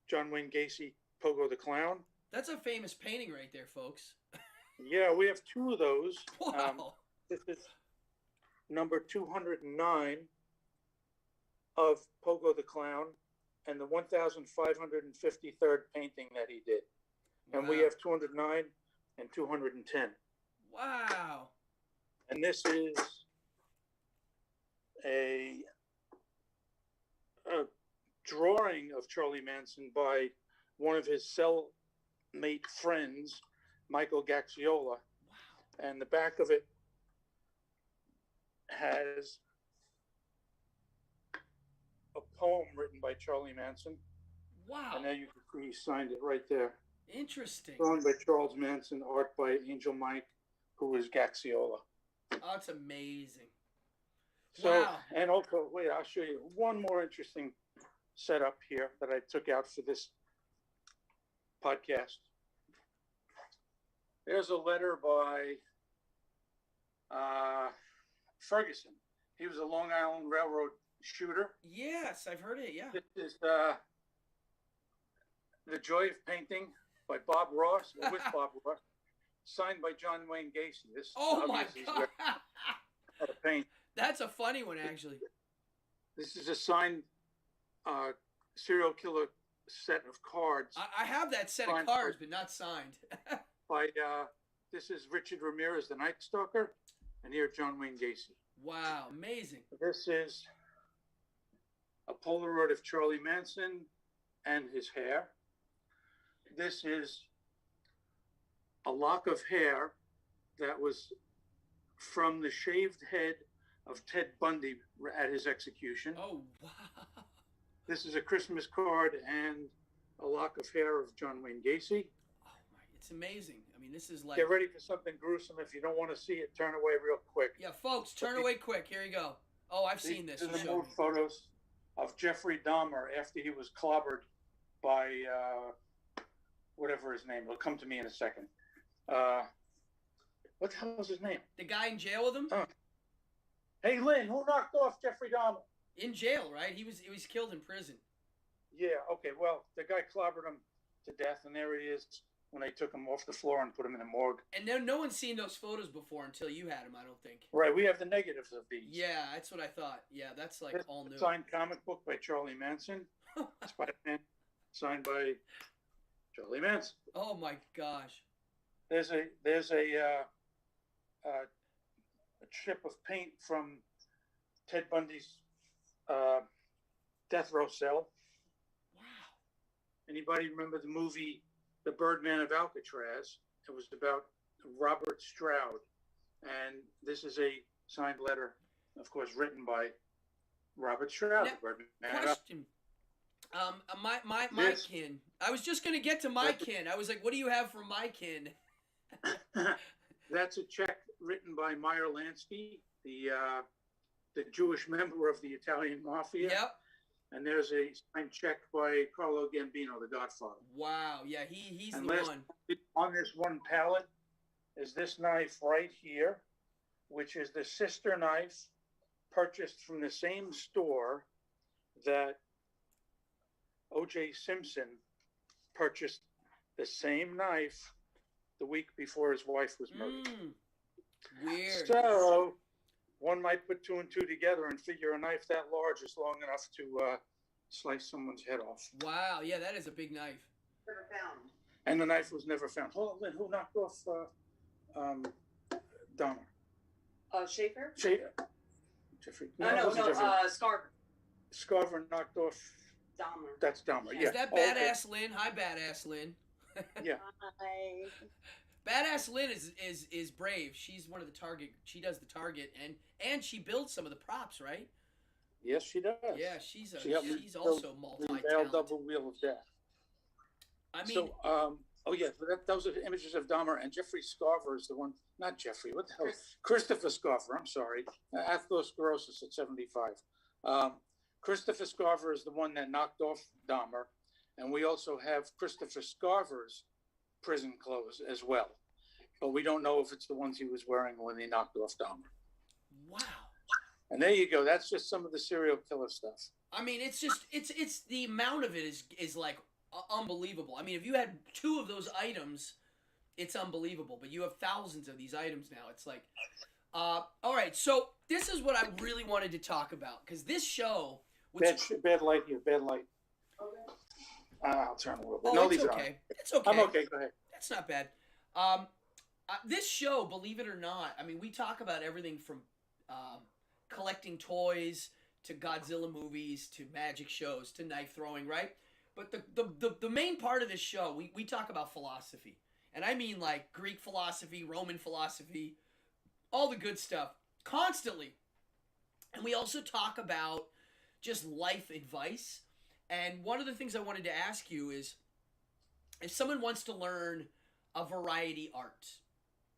John Wayne Gacy Pogo the Clown. That's a famous painting right there, folks. Yeah, we have two of those. Wow. This is number 209 of Pogo the Clown, and the 1,553rd painting that he did. And we Wow. have 209 and 210. Wow. And this is a drawing of Charlie Manson by one of his cellmate friends, Michael Gaxiola. Wow. And the back of it has a poem written by Charlie Manson. Wow. And there you can see he signed it right there. Interesting. Drawn by Charles Manson, art by Angel Mike, who is Gaxiola. Oh, it's amazing. So, Wow. and also, wait, I'll show you one more interesting setup here that I took out for this podcast. There's a letter by Ferguson. He was a Long Island Railroad shooter. Yes, I've heard it. Yeah. This is The Joy of Painting by Bob Ross, or with Bob Ross, signed by John Wayne Gacy. This Oh my obviously is God. where how to paint. That's a funny one, actually. This is a signed serial killer set of cards I have that set of Fine. cards, but not signed. by this is Richard Ramirez, the Night Stalker, and here John Wayne Gacy. Wow, amazing. This is a Polaroid of Charlie Manson and his hair. This is a lock of hair that was from the shaved head of Ted Bundy at his execution. Oh, wow. This is a Christmas card and a lock of hair of John Wayne Gacy. Oh my, it's amazing. I mean, this is like. Get ready for something gruesome. If you don't want to see it, turn away real quick. Yeah, folks, turn away quick. Here you go. Oh, I've seen this. These You are the showed old me. photos of Jeffrey Dahmer after he was clobbered by whatever his name. It'll come to me in a second. What the hell was his name? The guy in jail with him? Oh. Hey, Lynn, who knocked off Jeffrey Dahmer? In jail, right? He was killed in prison. Yeah, okay. Well, the guy clobbered him to death, and there he is when they took him off the floor and put him in the morgue. And no one's seen those photos before until you had them, I don't think. Right, we have the negatives of these. Yeah, that's what I thought. Yeah, that's like This all is new. a signed comic book by Charlie Manson. Spider-Man, signed by Charlie Manson. Oh my gosh. There's a chip of paint from Ted Bundy's death row cell. Wow. Anybody remember the movie The Birdman of Alcatraz? It was about Robert Stroud, and this is a signed letter, of course, written by Robert Stroud. Now, The Birdman of Alcatraz. Question. My This- kin. I was just gonna get to my kin. I was like, what do you have for my kin? That's a check written by Meyer Lansky, the Jewish member of the Italian mafia. Yep. And there's a signed check by Carlo Gambino, the Godfather. Wow. Yeah, he's And the last, one. on this one pallet is this knife right here, which is the sister knife purchased from the same store that O.J. Simpson purchased the same knife the week before his wife was murdered. Weird. So one might put two and two together and figure a knife that large is long enough to slice someone's head off. Wow. Yeah, that is a big knife. Never found. And the knife was never found. Hold on, Lynn, who knocked off Dahmer? Schaefer? Jeffrey. No, it wasn't Jeffrey. Scarver. Scarver knocked off. Dahmer. That's Dahmer. Is Yeah. that Oh, okay. badass Lynn? Hi, badass Lynn. Yeah. Hi. Badass Lynn is brave. She's one of the target. She does the target, and she builds some of the props, right? Yes, she does. Yeah, she's helped also the multi-talented. double wheel of death. I mean, So, oh yeah, those are the images of Dahmer, and Jeffrey Scarver is the one. Not Jeffrey. What the hell? Christopher Scarver. I'm sorry. Atherosclerosis at 75. Christopher Scarver is the one that knocked off Dahmer, and we also have Christopher Scarver's prison clothes as well, but we don't know if it's the ones he was wearing when they knocked off Dahmer. Wow. And there you go. That's just some of the serial killer stuff. I mean, it's just it's the amount of it is like unbelievable. I mean, if you had 2 of those items, it's unbelievable. But you have thousands of these items now. It's like, all right. So this is what I really wanted to talk about, because this show. Bad light here. Bad light. I'll turn a little bit. Oh, no, it's okay. It's okay. I'm okay. Go ahead. That's not bad. This show, believe it or not, I mean, we talk about everything from collecting toys to Godzilla movies to magic shows to knife throwing, right? But the main part of this show, we talk about philosophy. And I mean like Greek philosophy, Roman philosophy, all the good stuff, constantly. And we also talk about just life advice. And one of the things I wanted to ask you is, if someone wants to learn a variety art,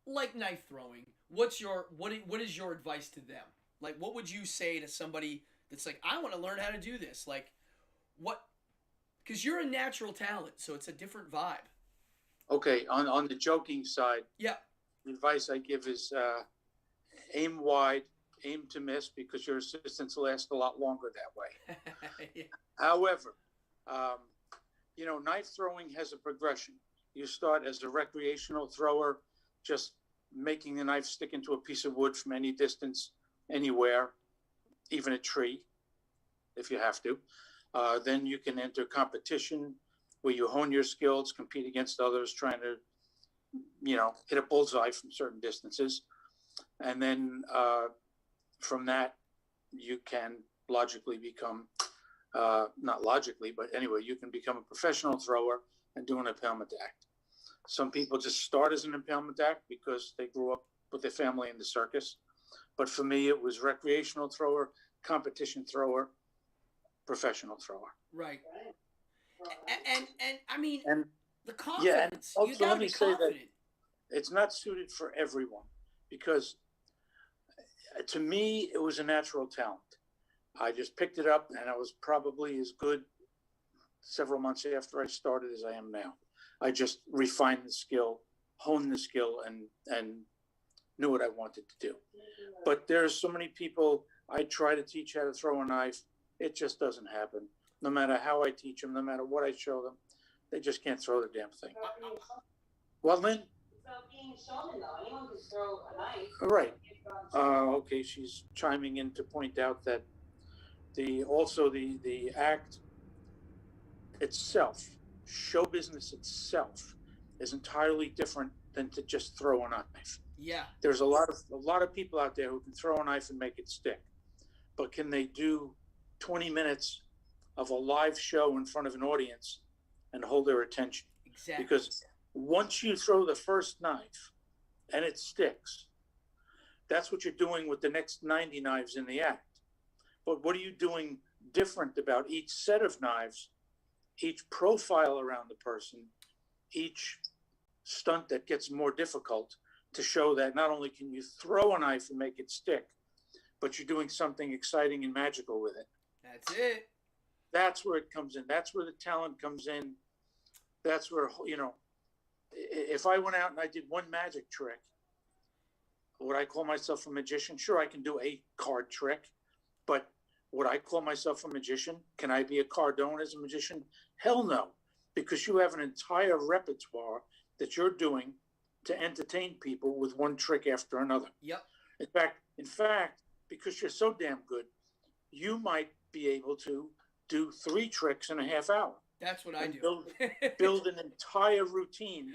like knife throwing, what is your advice to them? Like, what would you say to somebody that's like, I want to learn how to do this? Like, what? Because you're a natural talent, so it's a different vibe. Okay, on the joking side, yeah, the advice I give is aim wide, aim to miss, because your assistants last a lot longer that way. Yeah. However, knife throwing has a progression. You start as a recreational thrower, just making the knife stick into a piece of wood from any distance, anywhere, even a tree, if you have to. Then you can enter competition where you hone your skills, compete against others, trying to, hit a bullseye from certain distances. And then from that, you can logically become, not logically, but anyway, you can become a professional thrower and do an impalement act. Some people just start as an impalement act because they grew up with their family in the circus. But for me, it was recreational thrower, competition thrower, professional thrower. Right. And I mean, and the confidence. You also, gotta let me be say confident. that it's not suited for everyone, because to me, it was a natural talent. I just picked it up, and I was probably as good several months after I started as I am now. I just refined the skill, honed the skill, and knew what I wanted to do. But there's so many people I try to teach how to throw a knife. It just doesn't happen. No matter how I teach them, no matter what I show them, they just can't throw the damn thing. Well, Lynn? Without being shown, though, anyone can throw a knife. Right. Okay, she's chiming in to point out that the act itself, show business itself, is entirely different than to just throw a knife. Yeah. There's a lot of people out there who can throw a knife and make it stick, but can they do 20 minutes of a live show in front of an audience and hold their attention? Exactly. Because once you throw the first knife and it sticks, that's what you're doing with the next 90 knives in the act. But what are you doing different about each set of knives, each profile around the person, each stunt that gets more difficult, to show that not only can you throw a knife and make it stick, but you're doing something exciting and magical with it. That's it. That's where it comes in. That's where the talent comes in. That's where, if I went out and I did one magic trick, would I call myself a magician? Sure, I can do a card trick, but would I call myself a magician? Can I be a Cardone as a magician? Hell no, because you have an entire repertoire that you're doing to entertain people with one trick after another. Yep. In fact, because you're so damn good, you might be able to do 3 tricks in a half hour. That's what I do. Build an entire routine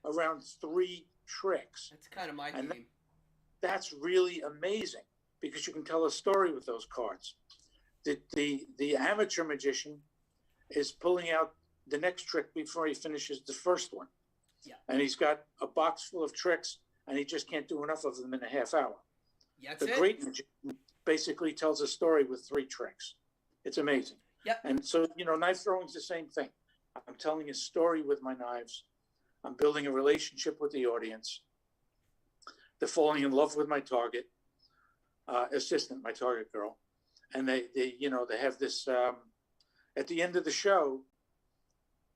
around 3 tricks. That's kind of my game. That's really amazing, because you can tell a story with those cards. The amateur magician is pulling out the next trick before he finishes the first one. Yeah. And he's got a box full of tricks, and he just can't do enough of them in a half hour. That's The it. great magician basically tells a story with 3 tricks. It's amazing. Yeah. And so, knife throwing is the same thing. I'm telling a story with my knives. I'm building a relationship with the audience. They're falling in love with my target assistant, my target girl. And they have this, at the end of the show,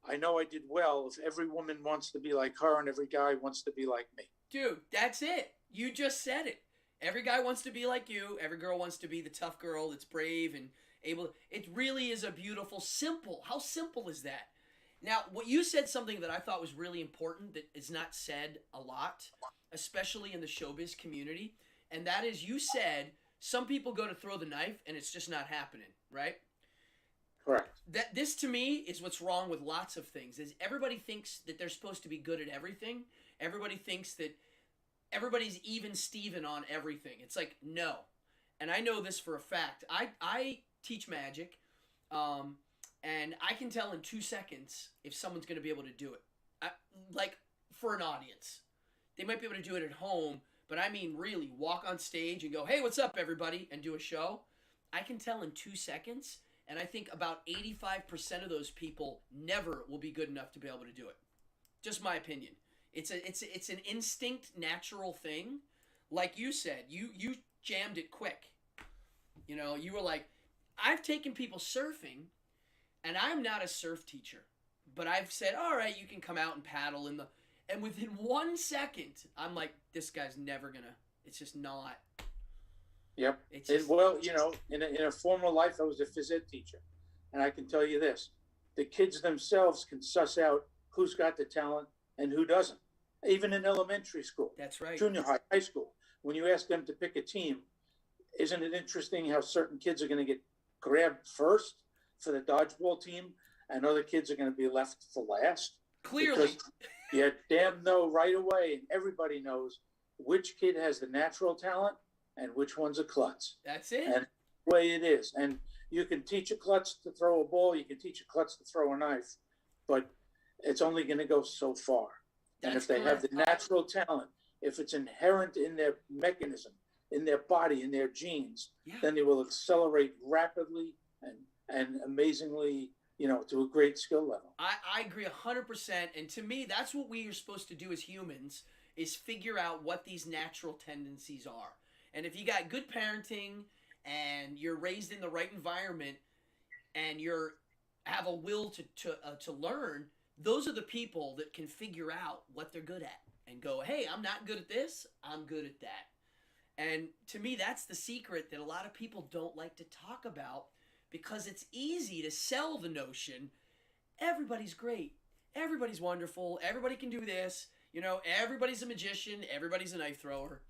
I know I did well if every woman wants to be like her and every guy wants to be like me. Dude, that's it. You just said it. Every guy wants to be like you. Every girl wants to be the tough girl that's brave and able. It really is a beautiful, simple. How simple is that? Now, what you said something that I thought was really important that is not said a lot, especially in the showbiz community, and that is you said some people go to throw the knife and it's just not happening, right? Correct. This to me is what's wrong with lots of things. Is everybody thinks that they're supposed to be good at everything. Everybody thinks that everybody's even Steven on everything. It's like, no. And I know this for a fact. I teach magic, and I can tell in 2 seconds if someone's going to be able to do it. Like, for an audience. They might be able to do it at home, but I mean really walk on stage and go, hey, what's up, everybody, and do a show. I can tell in 2 seconds, and I think about 85% of those people never will be good enough to be able to do it. Just my opinion. It's an instinct, natural thing. Like you said, you jammed it quick. You were like, I've taken people surfing, and I'm not a surf teacher, but I've said, all right, you can come out and paddle and within 1 second, I'm like, this guy's never gonna. It's just not. Yep. It's just, in a former life, I was a phys ed teacher, and I can tell you this: the kids themselves can suss out who's got the talent and who doesn't. Even in elementary school, that's right. Junior high, high school, when you ask them to pick a team, isn't it interesting how certain kids are going to get grabbed first for the dodgeball team, and other kids are going to be left for last? Clearly, you damn know right away, and everybody knows which kid has the natural talent and which one's a klutz. That's it. And the way it is. And you can teach a klutz to throw a ball, you can teach a klutz to throw a knife, but it's only going to go so far. And if they have the natural talent, if it's inherent in their mechanism, in their body, in their genes, then they will accelerate rapidly and amazingly, to a great skill level. I agree 100%. And to me, that's what we are supposed to do as humans, is figure out what these natural tendencies are. And if you got good parenting and you're raised in the right environment and have a will to learn, those are the people that can figure out what they're good at and go, hey, I'm not good at this, I'm good at that. And to me, that's the secret that a lot of people don't like to talk about, because it's easy to sell the notion, everybody's great, everybody's wonderful, everybody can do this, everybody's a magician, everybody's a knife thrower.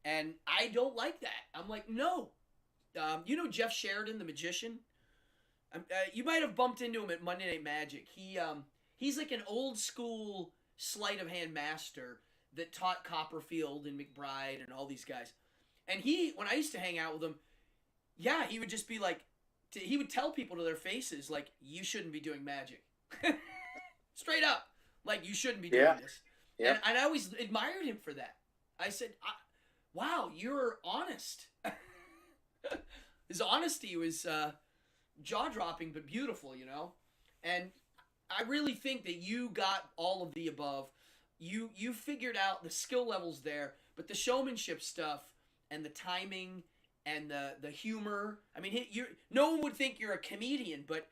And I don't like that. I'm like, no. Jeff Sheridan, the magician? You might have bumped into him at Monday Night Magic. He's like an old school sleight of hand master that taught Copperfield and McBride and all these guys. And when I used to hang out with him, he would just be like, he would tell people to their faces, like, you shouldn't be doing magic. Straight up. Like, you shouldn't be doing this. Yeah. And I always admired him for that. I said, wow, you're honest. His honesty was jaw-dropping but beautiful, And I really think that you got all of the above. You figured out the skill levels there, but the showmanship stuff and the timing and the humor. I mean, no one would think you're a comedian, but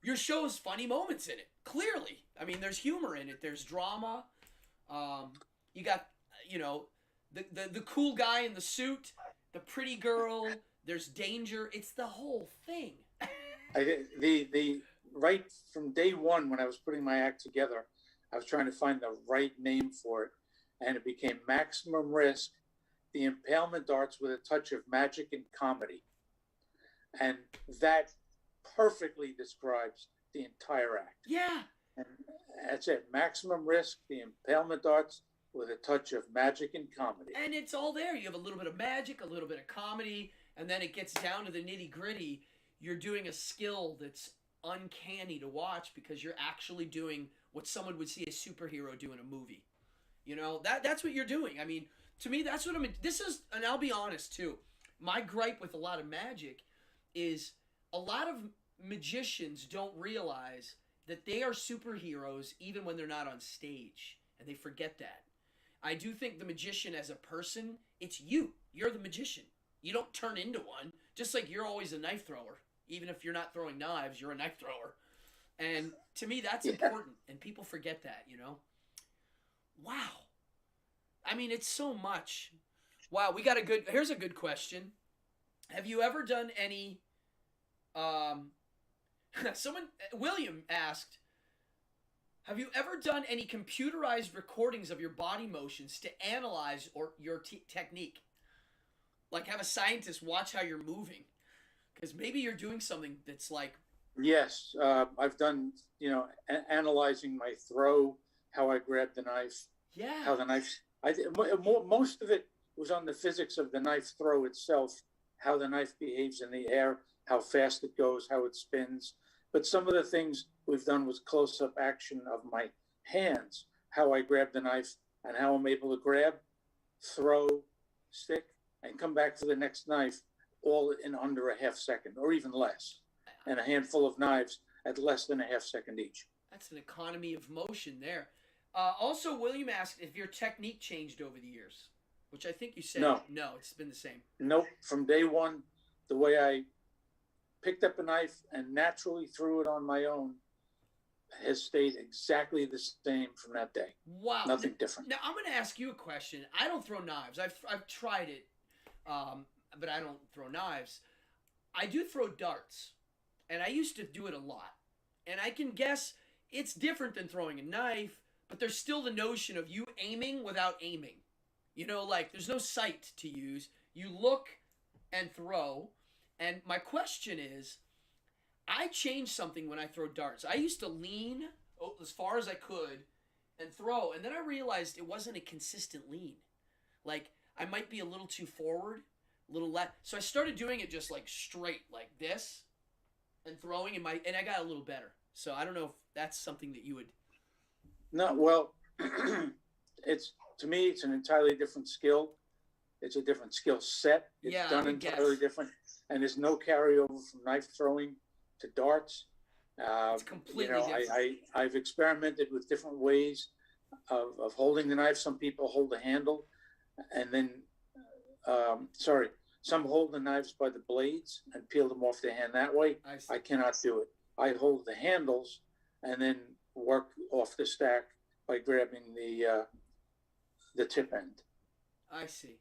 your show has funny moments in it. Clearly, I mean, there's humor in it. There's drama. You got the cool guy in the suit, the pretty girl. There's danger. It's the whole thing. Right from day one, when I was putting my act together, I was trying to find the right name for it, and it became Maximum Risk: The Impalement Darts with a Touch of Magic and Comedy. And that perfectly describes the entire act. Yeah. And that's it. Maximum Risk: The Impalement Darts with a touch of magic and comedy. And it's all there. You have a little bit of magic, a little bit of comedy, and then it gets down to the nitty-gritty. You're doing a skill that's uncanny to watch because you're actually doing what someone would see a superhero do in a movie. You know, that's what you're doing. I mean, to me, that's what this is, and I'll be honest too. My gripe with a lot of magic is a lot of magicians don't realize that they are superheroes even when they're not on stage, and they forget that. I do think the magician as a person, it's you. You're the magician. You don't turn into one. Just like you're always a knife thrower. Even if you're not throwing knives, you're a knife thrower. And to me, that's important, and people forget that, you know? Wow. I mean, it's so much. Wow, here's a good question. Have you ever done any, William asked, have you ever done any computerized recordings of your body motions to analyze your technique? Like have a scientist watch how you're moving? Because maybe you're doing something that's like... Yes, I've done, analyzing my throw, how I grab the knife, how the knife... most of it was on the physics of the knife throw itself, how the knife behaves in the air, how fast it goes, how it spins. But some of the things we've done was close-up action of my hands, how I grab the knife and how I'm able to grab, throw, stick, and come back for the next knife, all in under a half second or even less. And a handful of knives at less than a half second each. That's an economy of motion there. Also, William asked if your technique changed over the years, which I think you said no, it's been the same. Nope. From day one, the way I picked up a knife and naturally threw it on my own has stayed exactly the same from that day. Wow. Nothing different. Now, I'm going to ask you a question. I don't throw knives. I've tried it, but I don't throw knives. I do throw darts, and I used to do it a lot. And I can guess it's different than throwing a knife, but there's still the notion of you aiming without aiming. You know, like there's no sight to use. You look and throw. And my question is, I changed something when I throw darts. I used to lean as far as I could and throw, and then I realized it wasn't a consistent lean. Like, I might be a little too forward, a little left. So I started doing it just like straight, like this, and throwing, and I got a little better. So I don't know if that's something that you would... No, well, to me, it's an entirely different skill. It's a different skill set. It's done entirely different. And there's no carryover from knife throwing to darts. It's completely different. I've experimented with different ways of holding the knife. Some people hold the handle, and then, some hold the knives by the blades and peel them off their hand that way. I cannot do it. I hold the handles and then work off the stack by grabbing the tip end. I see.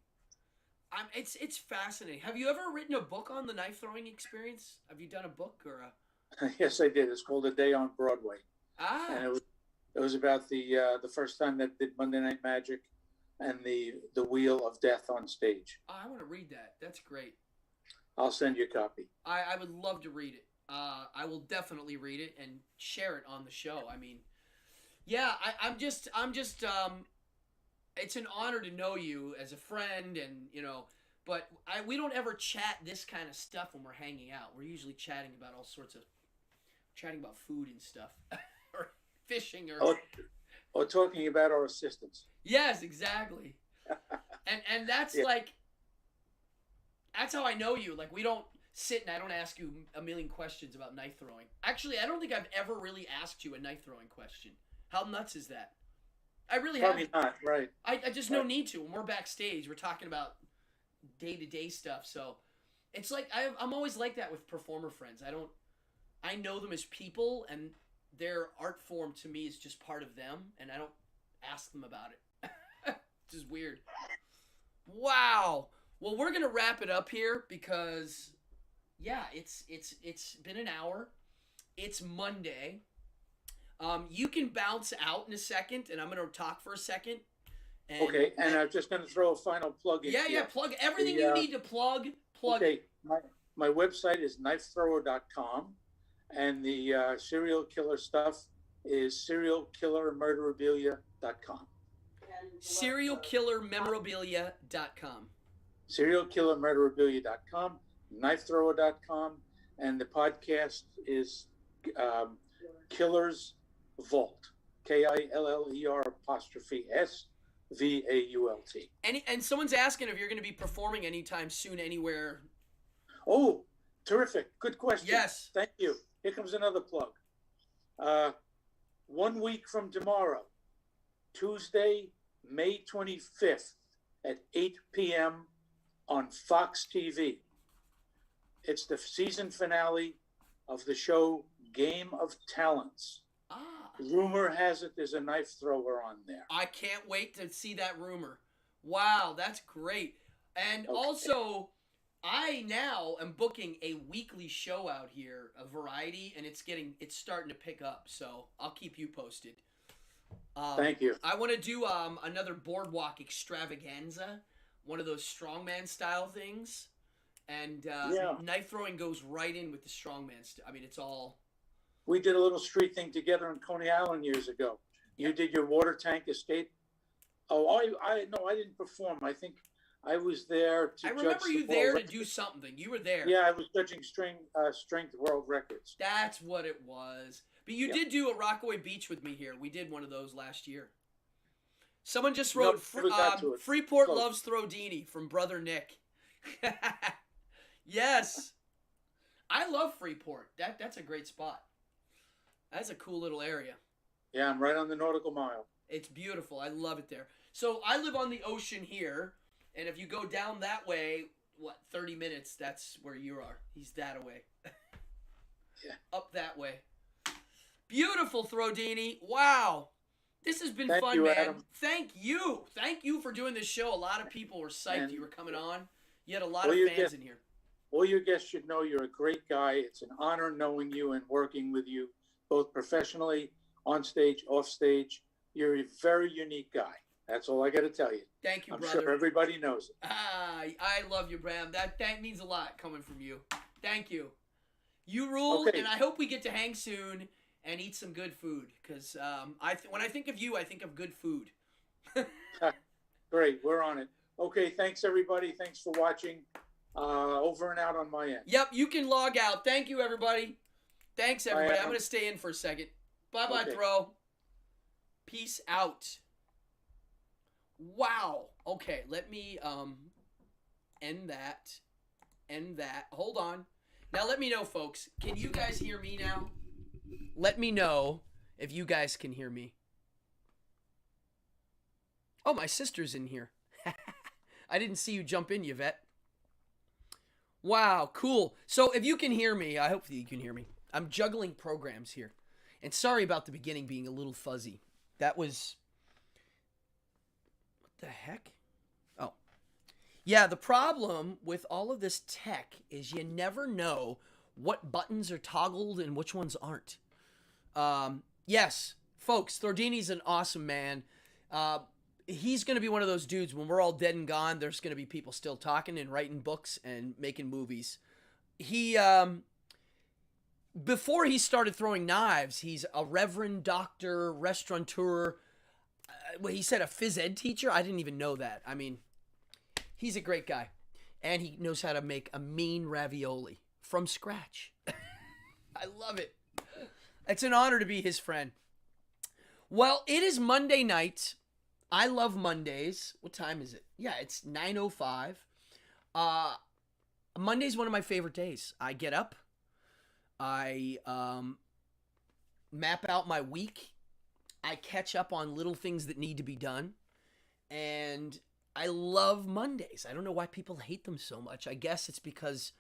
It's fascinating. Have you ever written a book on the knife throwing experience? Have you done a book or a... Yes, I did. It's called A Day on Broadway. And it was about the first time that did Monday Night Magic and the Wheel of Death on stage. Oh, I want to read that. That's great. I'll send you a copy. I would love to read it. I will definitely read it and share it on the show. I mean, yeah, I'm just it's an honor to know you as a friend, and but we don't ever chat this kind of stuff when we're hanging out. We're usually chatting about all sorts of food and stuff, or fishing, or talking about our assistants. Yes, exactly. and that's that's how I know you. Like, we don't sit and I don't ask you a million questions about knife throwing. Actually, I don't think I've ever really asked you a knife throwing question. How nuts is that? I really haven't. Probably not, right. I just no need to. When we're backstage, we're talking about day-to-day stuff. So it's like I'm always like that with performer friends. I know them as people, and their art form to me is just part of them, and I don't ask them about it. Which is weird. Wow. Well, we're gonna wrap it up here because, yeah, it's been an hour. It's Monday. You can bounce out in a second, and I'm going to talk for a second. And I'm just going to throw a final plug in. Yeah, plug everything you need to plug. Okay, my website is knifethrower.com, and the serial killer stuff is serialkillermurderabilia.com. Serialkillermemorabilia.com. Serialkillermurderabilia.com, knifethrower.com, and the podcast is Killer's Vault. KILLER''SVAULT. And someone's asking if you're going to be performing anytime soon anywhere. Oh, terrific. Good question. Yes. Thank you. Here comes another plug. 1 week from tomorrow, Tuesday, May 25th at 8 p.m. on Fox TV. It's the season finale of the show Game of Talents. Rumor has it there's a knife thrower on there. I can't wait to see that rumor. Wow, that's great. And also, I now am booking a weekly show out here, a variety, and it's starting to pick up. So I'll keep you posted. Thank you. I want to do another boardwalk extravaganza, one of those strongman style things, and knife throwing goes right in with the strongman. I mean, it's all. We did a little street thing together in Coney Island years ago. You did your water tank escape. Oh, I didn't perform. I think I was there to. I remember you there to do something. You were there. Yeah, I was judging strength world records. That's what it was. But you did do a Rockaway Beach with me here. We did one of those last year. Someone just wrote, Freeport loves Throwdini from Brother Nick. Yes. I love Freeport. That's a great spot. That's a cool little area. Yeah, I'm right on the nautical mile. It's beautiful. I love it there. So I live on the ocean here, and if you go down that way, 30 minutes, that's where you are. He's that away. Yeah. Up that way. Beautiful, Throwdini. Wow. This has been fun, man. Adam. Thank you. Thank you for doing this show. A lot of people were psyched you were coming on. You had a lot of fans in here. All your guests should know you're a great guy. It's an honor knowing you and working with you, both professionally, on stage, off stage. You're a very unique guy. That's all I got to tell you. Thank you, I'm brother. sure everybody knows it. I love you, Bram. That means a lot coming from you. Thank you. You rule, and I hope we get to hang soon and eat some good food. Because when I think of you, I think of good food. Great, we're on it. Okay, thanks everybody. Thanks for watching. Over and out on my end. Yep, you can log out. Thank you, everybody. Thanks, everybody. I'm going to stay in for a second. Bye-bye, Throw. Peace out. Wow. Okay, let me end that. Hold on. Now let me know, folks. Can you guys hear me now? Let me know if you guys can hear me. Oh, my sister's in here. I didn't see you jump in, Yvette. Wow, cool. So if you can hear me, I hope that you can hear me. I'm juggling programs here. And sorry about the beginning being a little fuzzy. That was... What the heck? Oh. Yeah, the problem with all of this tech is you never know what buttons are toggled and which ones aren't. Yes, folks, Throwdini's an awesome man. He's going to be one of those dudes, when we're all dead and gone, there's going to be people still talking and writing books and making movies. He, before he started throwing knives, he's a reverend, doctor, restaurateur. He said a phys ed teacher. I didn't even know that. I mean, he's a great guy. And he knows how to make a mean ravioli from scratch. I love it. It's an honor to be his friend. Well, it is Monday night. I love Mondays. What time is it? Yeah, it's 9:05. Monday's one of my favorite days. I get up. I map out my week. I catch up on little things that need to be done. And I love Mondays. I don't know why people hate them so much. I guess it's because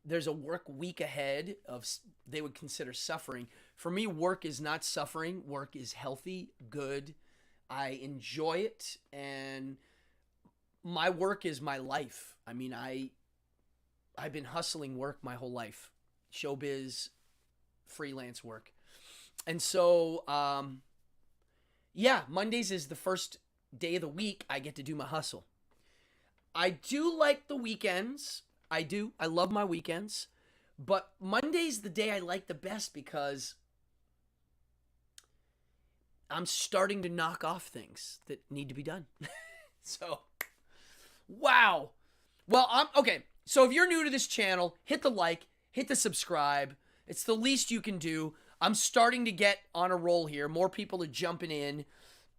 there's a work week ahead of they would consider suffering. For me, work is not suffering. Work is healthy, good. I enjoy it, and my work is my life. I mean, I've been hustling work my whole life. Showbiz, freelance work. And so, yeah, Mondays is the first day of the week I get to do my hustle. I do like the weekends. I do. I love my weekends. But Monday's the day I like the best because I'm starting to knock off things that need to be done. So, wow. Well, okay. So if you're new to this channel, hit the like, hit the subscribe. It's the least you can do. I'm starting to get on a roll here. More people are jumping in.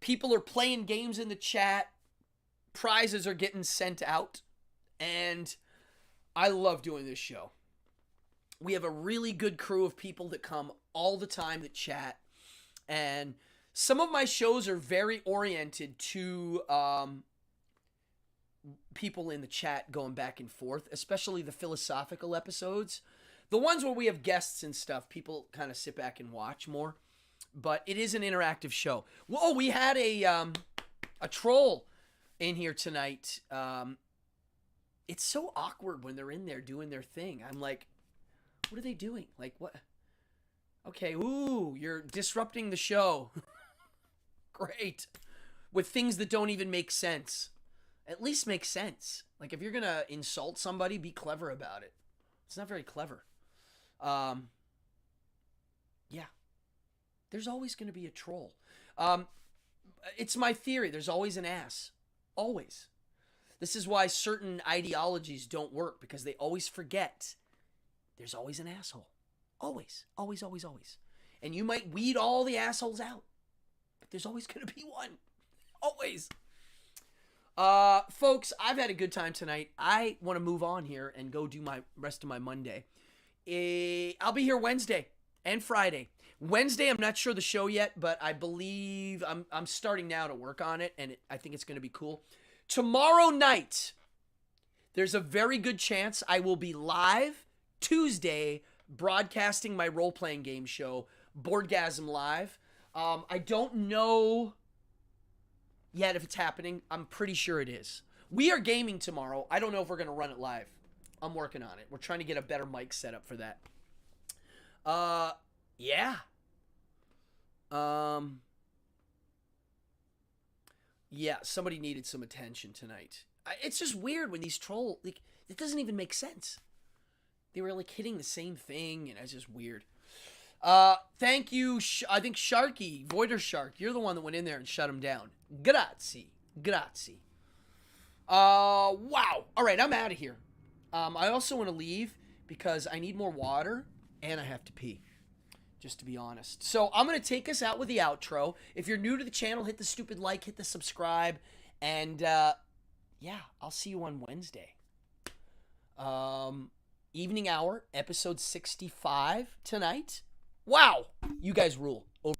People are playing games in the chat. Prizes are getting sent out. And I love doing this show. We have a really good crew of people that come all the time that chat. And some of my shows are very oriented to people in the chat going back and forth, especially the philosophical episodes. The ones where we have guests and stuff, people kind of sit back and watch more. But it is an interactive show. Whoa, we had a troll in here tonight. It's so awkward when they're in there doing their thing. I'm like, what are they doing? Like, what? Okay, ooh, you're disrupting the show. Great. With things that don't even make sense. At least make sense. Like, if you're going to insult somebody, be clever about it. It's not very clever. Yeah. There's always going to be a troll. It's my theory. There's always an ass. Always. This is why certain ideologies don't work, because they always forget there's always an asshole. Always. Always, always, always. And you might weed all the assholes out, but there's always going to be one. Always. Folks, I've had a good time tonight. I want to move on here and go do my rest of my Monday. I'll be here Wednesday and Friday. Wednesday, I'm not sure the show yet, but I believe I'm starting now to work on it, and I think it's going to be cool. Tomorrow night, there's a very good chance I will be live Tuesday broadcasting my role-playing game show, Boardgasm Live. I don't know yet if it's happening. I'm pretty sure it is. We are gaming tomorrow. I don't know if we're going to run it live. I'm working on it. We're trying to get a better mic set up for that. Yeah. Yeah, somebody needed some attention tonight. It's just weird when these troll, like, it doesn't even make sense. They were like hitting the same thing, and it's just weird. Thank you, I think Sharky, Voider Shark, you're the one that went in there and shut him down. Grazie. Grazie. Wow. All right, I'm out of here. I also want to leave because I need more water and I have to pee, just to be honest. So I'm going to take us out with the outro. If you're new to the channel, hit the stupid like, hit the subscribe, and yeah, I'll see you on Wednesday. Evening hour, episode 65 tonight. Wow, you guys rule. Over.